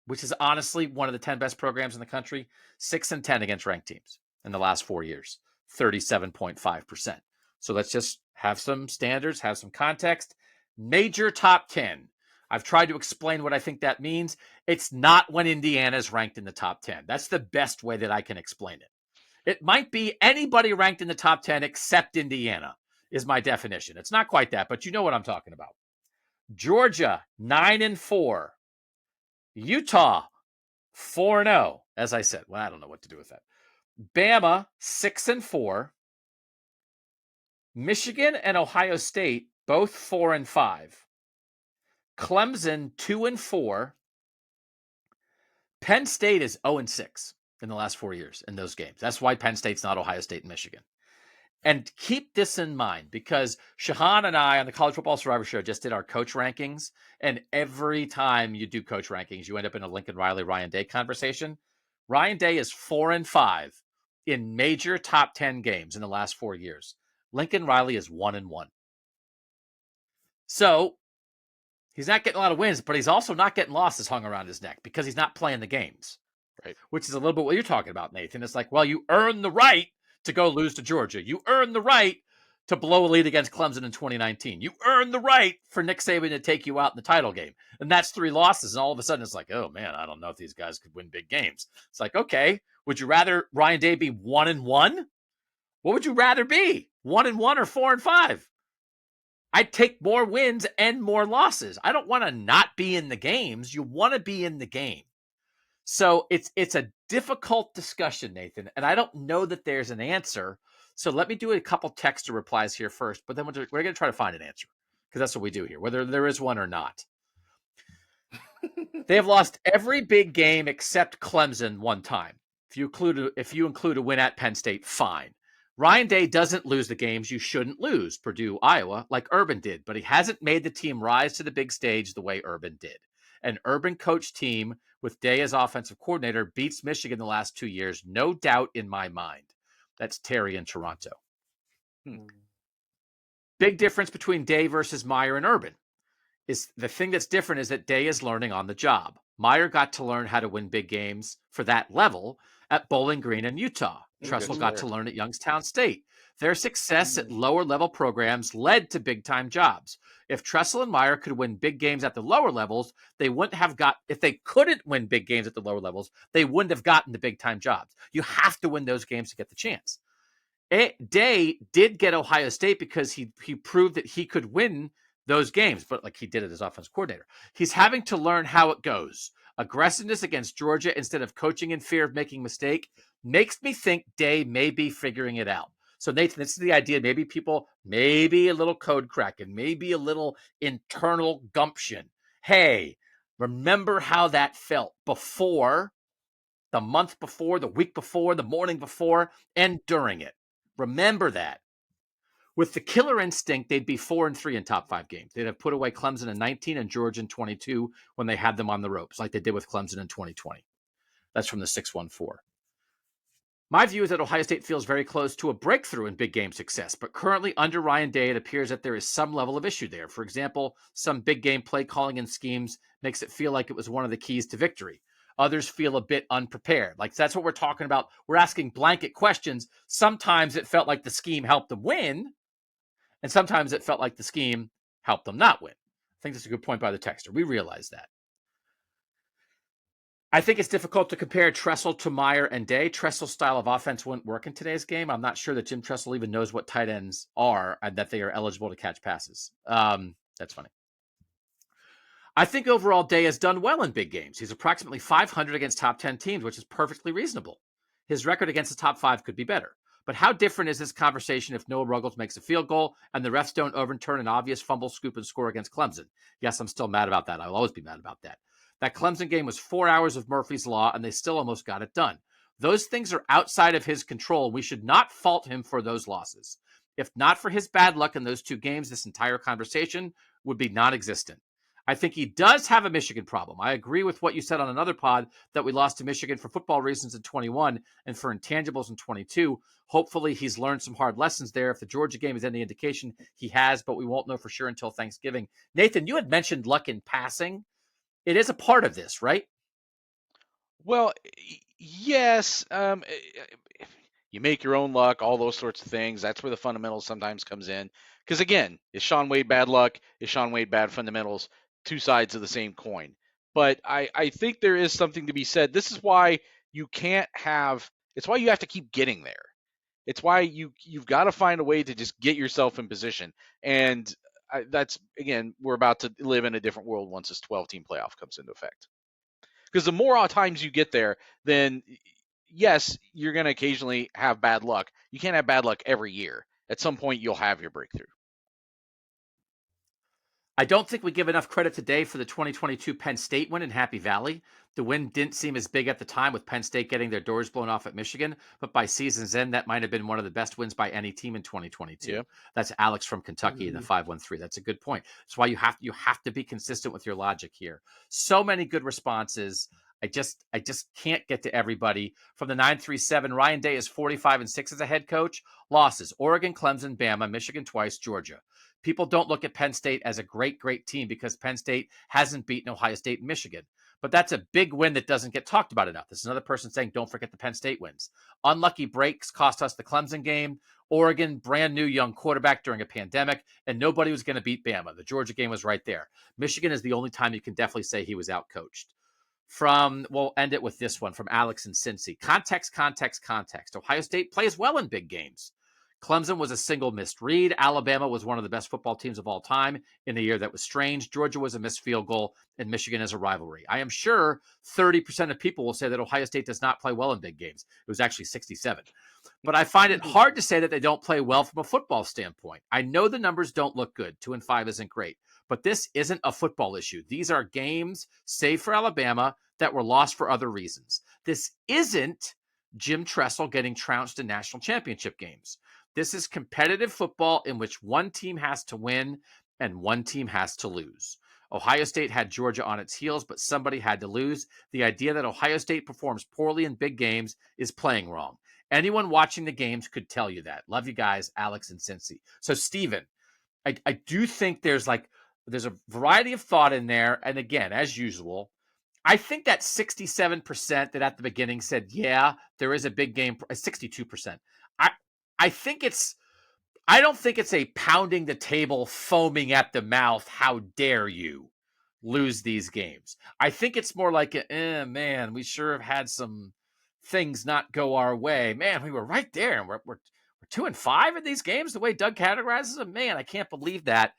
which is honestly one of the 10 best programs in the country, 6-10 against ranked teams in the last 4 years. 37.5%. So let's just have some standards, have some context. Major top 10. I've tried to explain what I think that means. It's not when Indiana is ranked in the top 10. That's the best way that I can explain it. It might be anybody ranked in the top 10 except Indiana is my definition. It's not quite that, but you know what I'm talking about. Georgia, 9-4. Utah, 4-0. As I said, well, I don't know what to do with that. Bama, 6-4. Michigan and Ohio State, both 4-5. Clemson, 2-4. Penn State is 0-6 in the last 4 years in those games. That's why Penn State's not Ohio State and Michigan. And keep this in mind because Shahan and I on the College Football Survivor Show just did our coach rankings. And every time you do coach rankings, you end up in a Lincoln Riley, Ryan Day conversation. Ryan Day is 4-5 in major top 10 games in the last 4 years. Lincoln Riley is 1-1. So he's not getting a lot of wins, but he's also not getting losses hung around his neck because he's not playing the games. Right. Which is a little bit what you're talking about, Nathan. It's like, well, you earn the right to go lose to Georgia. You earn the right to blow a lead against Clemson in 2019. You earn the right for Nick Saban to take you out in the title game. And that's 3 losses. And all of a sudden it's like, oh man, I don't know if these guys could win big games. It's like, okay, would you rather Ryan Day be 1-1? What would you rather be? 1-1 or 4-5? I'd take more wins and more losses. I don't want to not be in the games. You want to be in the game. So it's a difficult discussion, Nathan, and I don't know that there's an answer. So let me do a couple text or replies here first, but then we're going to try to find an answer because that's what we do here, whether there is one or not. They have lost every big game except Clemson one time. If you include a win at Penn State, fine. Ryan Day doesn't lose the games you shouldn't lose, Purdue, Iowa, like Urban did, but he hasn't made the team rise to the big stage the way Urban did. An Urban coach team with Day as offensive coordinator beats Michigan the last 2 years, no doubt in my mind. That's Terry in Toronto. Big difference between Day versus Meyer and Urban. Is the thing that's different is that Day is learning on the job. Meyer got to learn how to win big games for that level at Bowling Green and Utah. Tressel got to learn at Youngstown State. Their success at lower level programs led to big time jobs. If Tressel and Meyer could win big games at the lower levels, they wouldn't have got, if they couldn't win big games at the lower levels, they wouldn't have gotten the big time jobs. You have to win those games to get the chance. Day did get Ohio State because he proved that he could win those games, but like he did it as offensive coordinator. He's having to learn how it goes. Aggressiveness against Georgia instead of coaching in fear of making a mistake makes me think Day may be figuring it out. So Nathan, this is the idea. Maybe a little code cracking, maybe a little internal gumption. Hey, remember how that felt before, the month before, the week before, the morning before, and during it. Remember that. With the killer instinct, they'd be 4-3 in top 5 games. They'd have put away Clemson in 19 and Georgia in 22 when they had them on the ropes, like they did with Clemson in 2020. That's from the 614. My view is that Ohio State feels very close to a breakthrough in big game success, but currently under Ryan Day, it appears that there is some level of issue there. For example, some big game play calling and schemes makes it feel like it was one of the keys to victory. Others feel a bit unprepared. Like that's what we're talking about. We're asking blanket questions. Sometimes it felt like the scheme helped them win, and sometimes it felt like the scheme helped them not win. I think that's a good point by the texter. We realize that. I think it's difficult to compare Tressel to Meyer and Day. Tressel's style of offense wouldn't work in today's game. I'm not sure that Jim Tressel even knows what tight ends are and that they are eligible to catch passes. That's funny. I think overall Day has done well in big games. He's approximately 500 against top 10 teams, which is perfectly reasonable. His record against the top 5 could be better. But how different is this conversation if Noah Ruggles makes a field goal and the refs don't overturn an obvious fumble, scoop, and score against Clemson? Yes, I'm still mad about that. I'll always be mad about that. That Clemson game was 4 hours of Murphy's Law, and they still almost got it done. Those things are outside of his control. We should not fault him for those losses. If not for his bad luck in those 2 games, this entire conversation would be non-existent. I think he does have a Michigan problem. I agree with what you said on another pod that we lost to Michigan for football reasons in 21 and for intangibles in 22. Hopefully he's learned some hard lessons there. If the Georgia game is any indication, he has, but we won't know for sure until Thanksgiving. Nathan, you had mentioned luck in passing. It is a part of this, right? Well, yes. You make your own luck, all those sorts of things. That's where the fundamentals sometimes comes in. Because again, is Sean Wade bad luck? Is Sean Wade bad fundamentals? 2 sides of the same coin. But I think there is something to be said. This is why you can't have. It's why you have to keep getting there. It's why you've got to find a way to just get yourself in position. And that's, again, we're about to live in a different world once this 12-team playoff comes into effect. Because the more times you get there, then yes, you're going to occasionally have bad luck. You can't have bad luck every year. At some point, you'll have your breakthrough. I don't think we give enough credit today for the 2022 Penn State win in Happy Valley. The win didn't seem as big at the time with Penn State getting their doors blown off at Michigan, but by season's end, that might have been one of the best wins by any team in 2022. Yeah. That's Alex from Kentucky in the 513. That's a good point. That's why you have to be consistent with your logic here. So many good responses. I just can't get to everybody. From the 937, Ryan Day is 45-6 as a head coach. Losses: Oregon, Clemson, Bama, Michigan twice, Georgia. People don't look at Penn State as a great team because Penn State hasn't beaten Ohio State and Michigan. But that's a big win that doesn't get talked about enough. This is another person saying, don't forget the Penn State wins. Unlucky breaks cost us the Clemson game. Oregon, brand new young quarterback during a pandemic, and nobody was going to beat Bama. The Georgia game was right there. Michigan is the only time you can definitely say he was outcoached. We'll end it with this one from Alex and Cincy. Context. Ohio State plays well in big games. Clemson was a single missed read. Alabama was one of the best football teams of all time in a year that was strange. Georgia was a missed field goal, and Michigan is a rivalry. I am sure 30% of people will say that Ohio State does not play well in big games. It was actually 67. But I find it hard to say that they don't play well from a football standpoint. I know the numbers don't look good. 2-5 isn't great. But this isn't a football issue. These are games, save for Alabama, that were lost for other reasons. This isn't Jim Tressel getting trounced in national championship games. This is competitive football in which one team has to win and one team has to lose. Ohio State had Georgia on its heels, but somebody had to lose. The idea that Ohio State performs poorly in big games is playing wrong. Anyone watching the games could tell you that. Love you guys, Alex and Cincy. So, Steven, I do think there's a variety of thought in there. And again, as usual, I think that 67% that at the beginning said, yeah, there is a big game, 62%. I think I don't think it's a pounding the table, foaming at the mouth, how dare you lose these games. I think it's more like, man, we sure have had some things not go our way. Man, we were right there, and we're 2-5 in these games, the way Doug categorizes them. Man, I can't believe that.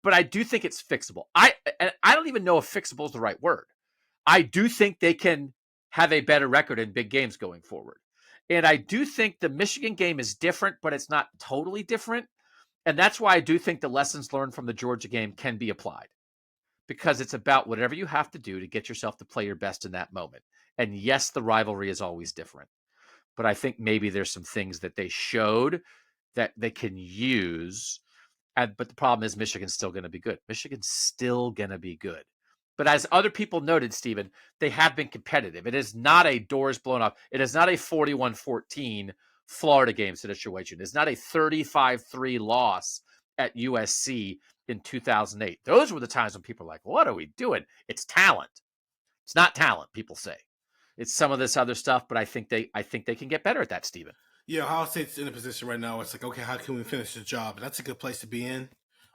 But I do think it's fixable. I don't even know if fixable is the right word. I do think they can have a better record in big games going forward. And I do think the Michigan game is different, but it's not totally different. And that's why I do think the lessons learned from the Georgia game can be applied, because it's about whatever you have to do to get yourself to play your best in that moment. And yes, the rivalry is always different, but I think maybe there's some things that they showed that they can use. But the problem is Michigan's still going to be good. Michigan's still going to be good. But as other people noted, Stephen, they have been competitive. It is not a doors blown off. It is not a 41-14 Florida game situation. It's not a 35-3 loss at USC in 2008. Those were the times when people were like, what are we doing? It's talent. It's not talent, people say. It's some of this other stuff, but I think they can get better at that, Stephen. Yeah, Ohio State's in a position right now. It's like, okay, how can we finish the job? And that's a good place to be in,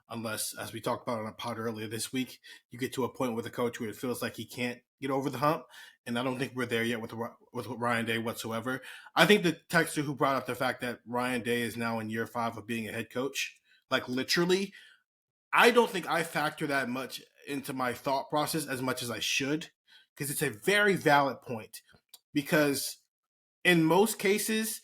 unless, as we talked about on a pod earlier this week, you get to a point with a coach where it feels like he can't get over the hump. And I don't think we're there yet with Ryan Day whatsoever. I think the texter who brought up the fact that Ryan Day is now in year 5 of being a head coach, like literally, I don't think I factor that much into my thought process as much as I should, because it's a very valid point. Because in most cases,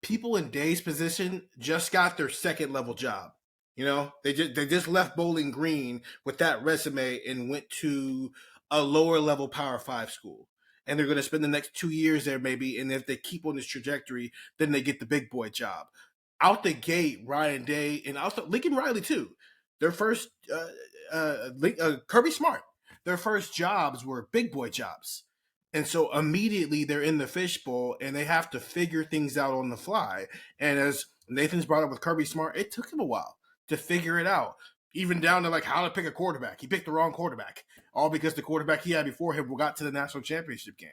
people in Day's position just got their second level job. You know, they just left Bowling Green with that resume and went to a lower level Power 5 school. And they're going to spend the next 2 years there maybe. And if they keep on this trajectory, then they get the big boy job. Out the gate, Ryan Day and also Lincoln Riley too. Their first, Kirby Smart, their first jobs were big boy jobs. And so immediately they're in the fishbowl and they have to figure things out on the fly. And as Nathan's brought up with Kirby Smart, it took him a while to figure it out, even down to like how to pick a quarterback. He picked the wrong quarterback, all because the quarterback he had before him got to the national championship game.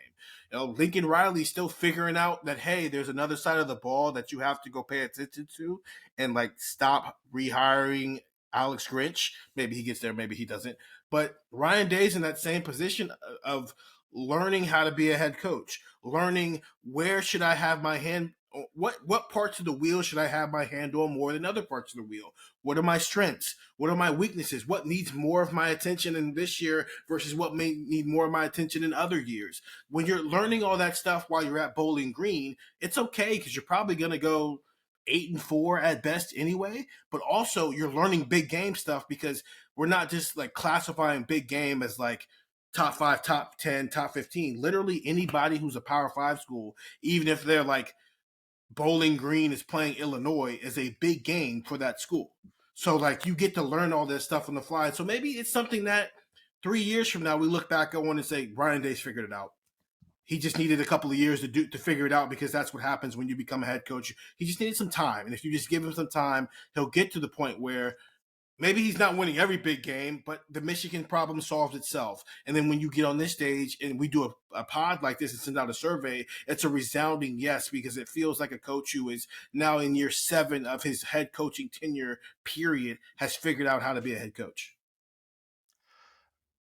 You know, Lincoln Riley's still figuring out that, hey, there's another side of the ball that you have to go pay attention to and like stop rehiring Alex Grinch. Maybe he gets there, maybe he doesn't. But Ryan Day's in that same position of learning how to be a head coach, learning where should I have my hand, what parts of the wheel should I have my hand on more than other parts of the wheel? What are my strengths? What are my weaknesses? What needs more of my attention in this year versus what may need more of my attention in other years? When you're learning all that stuff while you're at Bowling Green, it's okay because you're probably going to go 8-4 at best anyway, but also you're learning big game stuff because we're not just like classifying big game as like top 5, top 10, top 15. Literally anybody who's a Power 5 school, even if they're like Bowling Green is playing Illinois, is a big game for that school. So like you get to learn all this stuff on the fly. So maybe it's something that 3 years from now we look back on and say Ryan Day's figured it out. He just needed a couple of years to figure it out because that's what happens when you become a head coach. He just needed some time. And if you just give him some time, he'll get to the point where maybe he's not winning every big game, but the Michigan problem solves itself. And then when you get on this stage and we do a pod like this and send out a survey, it's a resounding yes, because it feels like a coach who is now in year 7 of his head coaching tenure period has figured out how to be a head coach.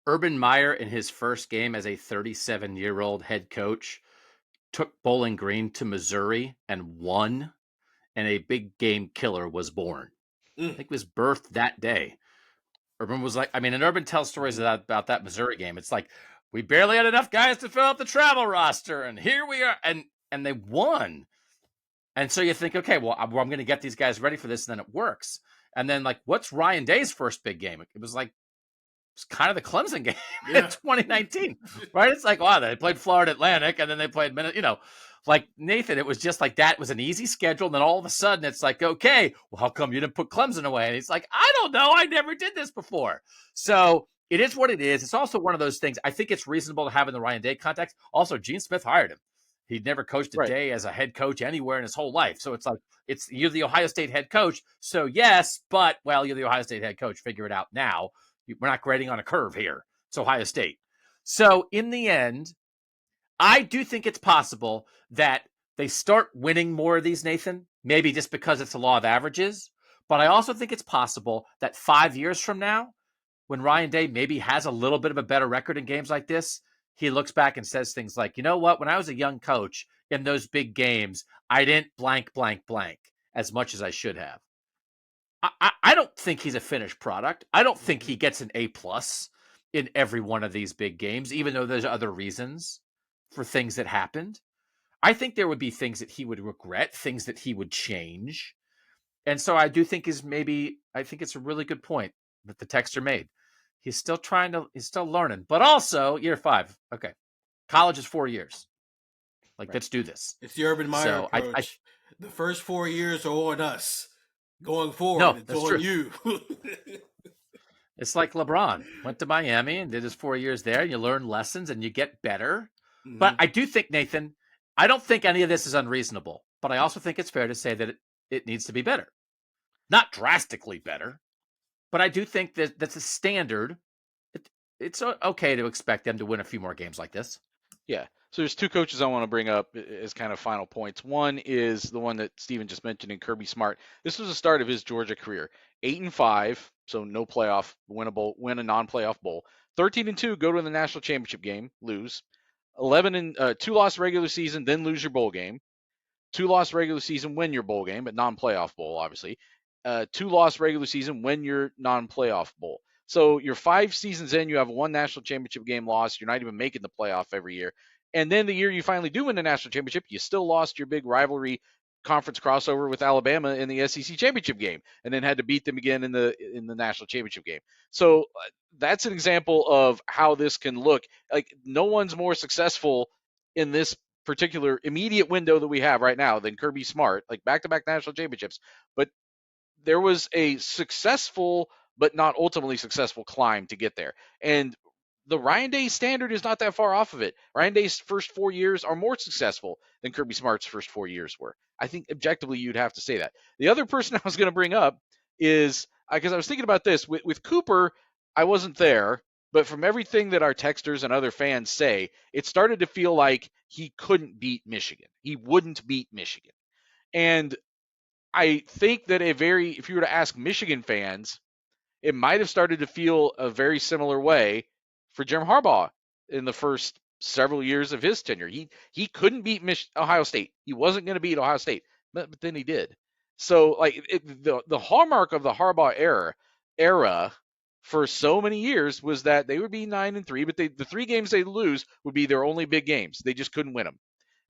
Urban Meyer, in his first game as a 37-year-old head coach, took Bowling Green to Missouri and won, and a big game killer was born. I think it was birthed that day. Urban was like, and Urban tells stories about that Missouri game. It's like, we barely had enough guys to fill out the travel roster, and here we are, and they won. And so you think, okay, well, I'm going to get these guys ready for this, and then it works. And then, like, what's Ryan Day's first big game? It was kind of the Clemson game in 2019, right? It's like, wow, they played Florida Atlantic, and then they played, Like, Nathan, it was just like that. It was an easy schedule. And then all of a sudden it's like, okay, well, how come you didn't put Clemson away? And he's like, I don't know. I never did this before. So it is what it is. It's also one of those things. I think it's reasonable to have in the Ryan Day context. Also, Gene Smith hired him. He'd never coached a Right. day as a head coach anywhere in his whole life. So it's like, you're the Ohio State head coach. So yes, but, well, you're the Ohio State head coach. Figure it out now. We're not grading on a curve here. It's Ohio State. So in the end, I do think it's possible that they start winning more of these, Nathan, maybe just because it's the law of averages. But I also think it's possible that 5 years from now, when Ryan Day maybe has a little bit of a better record in games like this, he looks back and says things like, you know what, when I was a young coach in those big games, I didn't blank, blank, blank as much as I should have. I don't think he's a finished product. I don't think he gets an A+ in every one of these big games, even though there's other reasons for things that happened. I think there would be things that he would regret, things that he would change. And so I do think I think it's a really good point that the texter made. He's still learning, but also year 5. Okay. College is 4 years. Like, let's do this. It's the Urban Meyer So approach. The first 4 years are on us. Going forward, No, it's that's on true. you. It's like LeBron went to Miami and did his 4 years there. And you learn lessons and you get better. Mhm. But I do think, Nathan, I don't think any of this is unreasonable. But I also think it's fair to say that it needs to be better. Not drastically better, but I do think that that's a standard. It's okay to expect them to win a few more games like this. Yeah. So there's 2 coaches I want to bring up as kind of final points. One is the one that Steven just mentioned in Kirby Smart. This was the start of his Georgia career. 8-5, so no playoff, win a non-playoff bowl. 13-2, go to the national championship game, lose. 2-loss regular season, then lose your bowl game. 2-loss regular season, win your bowl game, but non-playoff bowl, obviously. 2-loss regular season, win your non-playoff bowl. So you're 5 seasons in, you have 1 national championship game lost. You're not even making the playoff every year. And then the year you finally do win the national championship, you still lost your big rivalry conference crossover with Alabama in the SEC championship game, and then had to beat them again in the national championship game. So that's an example of how this can look. Like, no one's more successful in this particular immediate window that we have right now than Kirby Smart, like back-to-back national championships. But there was a successful but not ultimately successful climb to get there. And the Ryan Day standard is not that far off of it. Ryan Day's first 4 years are more successful than Kirby Smart's first 4 years were. I think objectively you'd have to say that. The other person I was going to bring up is, because I was thinking about this, with Cooper, I wasn't there, but from everything that our texters and other fans say, it started to feel like he couldn't beat Michigan. He wouldn't beat Michigan. And I think that if you were to ask Michigan fans, it might have started to feel a very similar way for Jim Harbaugh in the first several years of his tenure. He couldn't beat Ohio State. He wasn't going to beat Ohio State, but then he did. So, like, the hallmark of the Harbaugh era for so many years was that they would be 9-3, but the 3 games they lose would be their only big games. They just couldn't win them.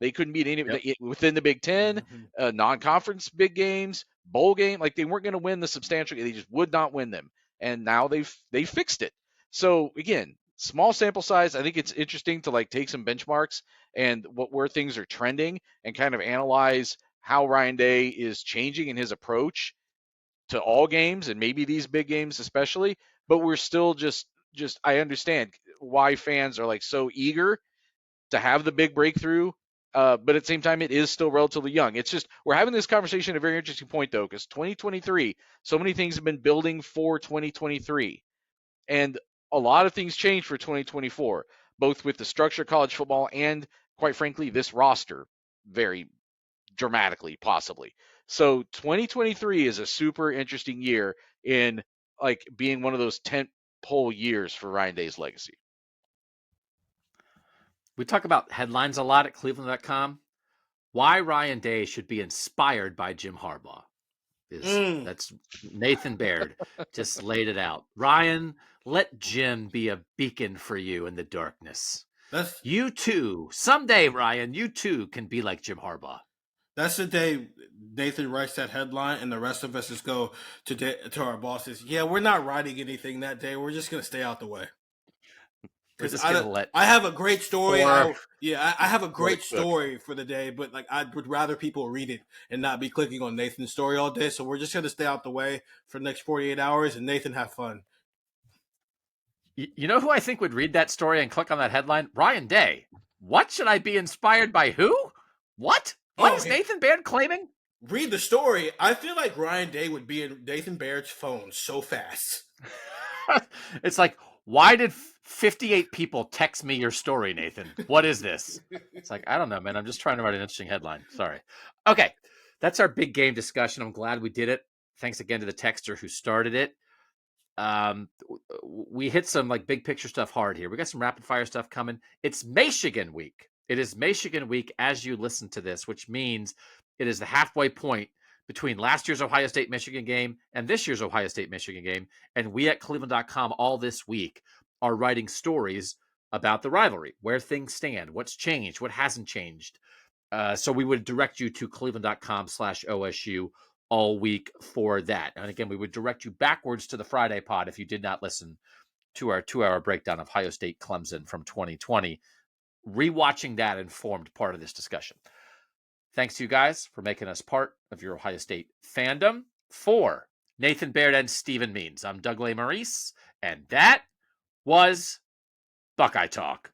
They couldn't beat any within the Big Ten, non-conference big games, bowl game. Like, they weren't going to win the substantial. They just would not win them. And now they fixed it. So again, small sample size. I think it's interesting to take some benchmarks and where things are trending and kind of analyze how Ryan Day is changing in his approach to all games and maybe these big games especially. But we're still just I understand why fans are so eager to have the big breakthrough. But at the same time, it is still relatively young. It's just we're having this conversation at a very interesting point, though, because 2023, so many things have been building for 2023. And a lot of things changed for 2024, both with the structure of college football and, quite frankly, this roster very dramatically, possibly. So 2023 is a super interesting year in being one of those tent pole years for Ryan Day's legacy. We talk about headlines a lot at cleveland.com. Why Ryan Day should be inspired by Jim Harbaugh. That's Nathan Baird just laid it out. Ryan, let Jim be a beacon for you in the darkness. You too, someday, Ryan, you too can be like Jim Harbaugh. That's the day Nathan writes that headline and the rest of us just go to our bosses. Yeah, we're not writing anything that day. We're just going to stay out the way. We're because just gonna let I have a great story. Or I have a great cook. story for the day, but like I would rather people read it and not be clicking on Nathan's story all day. So we're just gonna stay out the way for the next 48 hours and Nathan have fun. you know who I think would read that story and click on that headline? Ryan Day. What should I be inspired by? Who? What? What Oh, is Nathan Baird claiming? read the story. I feel like Ryan Day would be in Nathan Baird's phone so fast. It's like, why did 58 people text me your story, Nathan? What is this? It's like, I don't know, man. I'm just trying to write an interesting headline. Sorry. Okay. That's our big game discussion. I'm glad we did it. Thanks again to the texter who started it. We hit some like big picture stuff hard here. We got some rapid fire stuff coming. It's Michigan week. It is Michigan week as you listen to this, which means it is the halfway point between last year's Ohio State Michigan game and this year's Ohio State Michigan game. And we at cleveland.com all this week are writing stories about the rivalry, where things stand, what's changed, what hasn't changed. So we would direct you to cleveland.com/OSU all week for that. And again, we would direct you backwards to the Friday pod if you did not listen to our 2-hour breakdown of Ohio State Clemson from 2020. Rewatching that informed part of this discussion. Thanks to you guys for making us part of your Ohio State fandom. For Nathan Baird and Stephen Means, I'm Doug Maurice, and that was Buckeye Talk.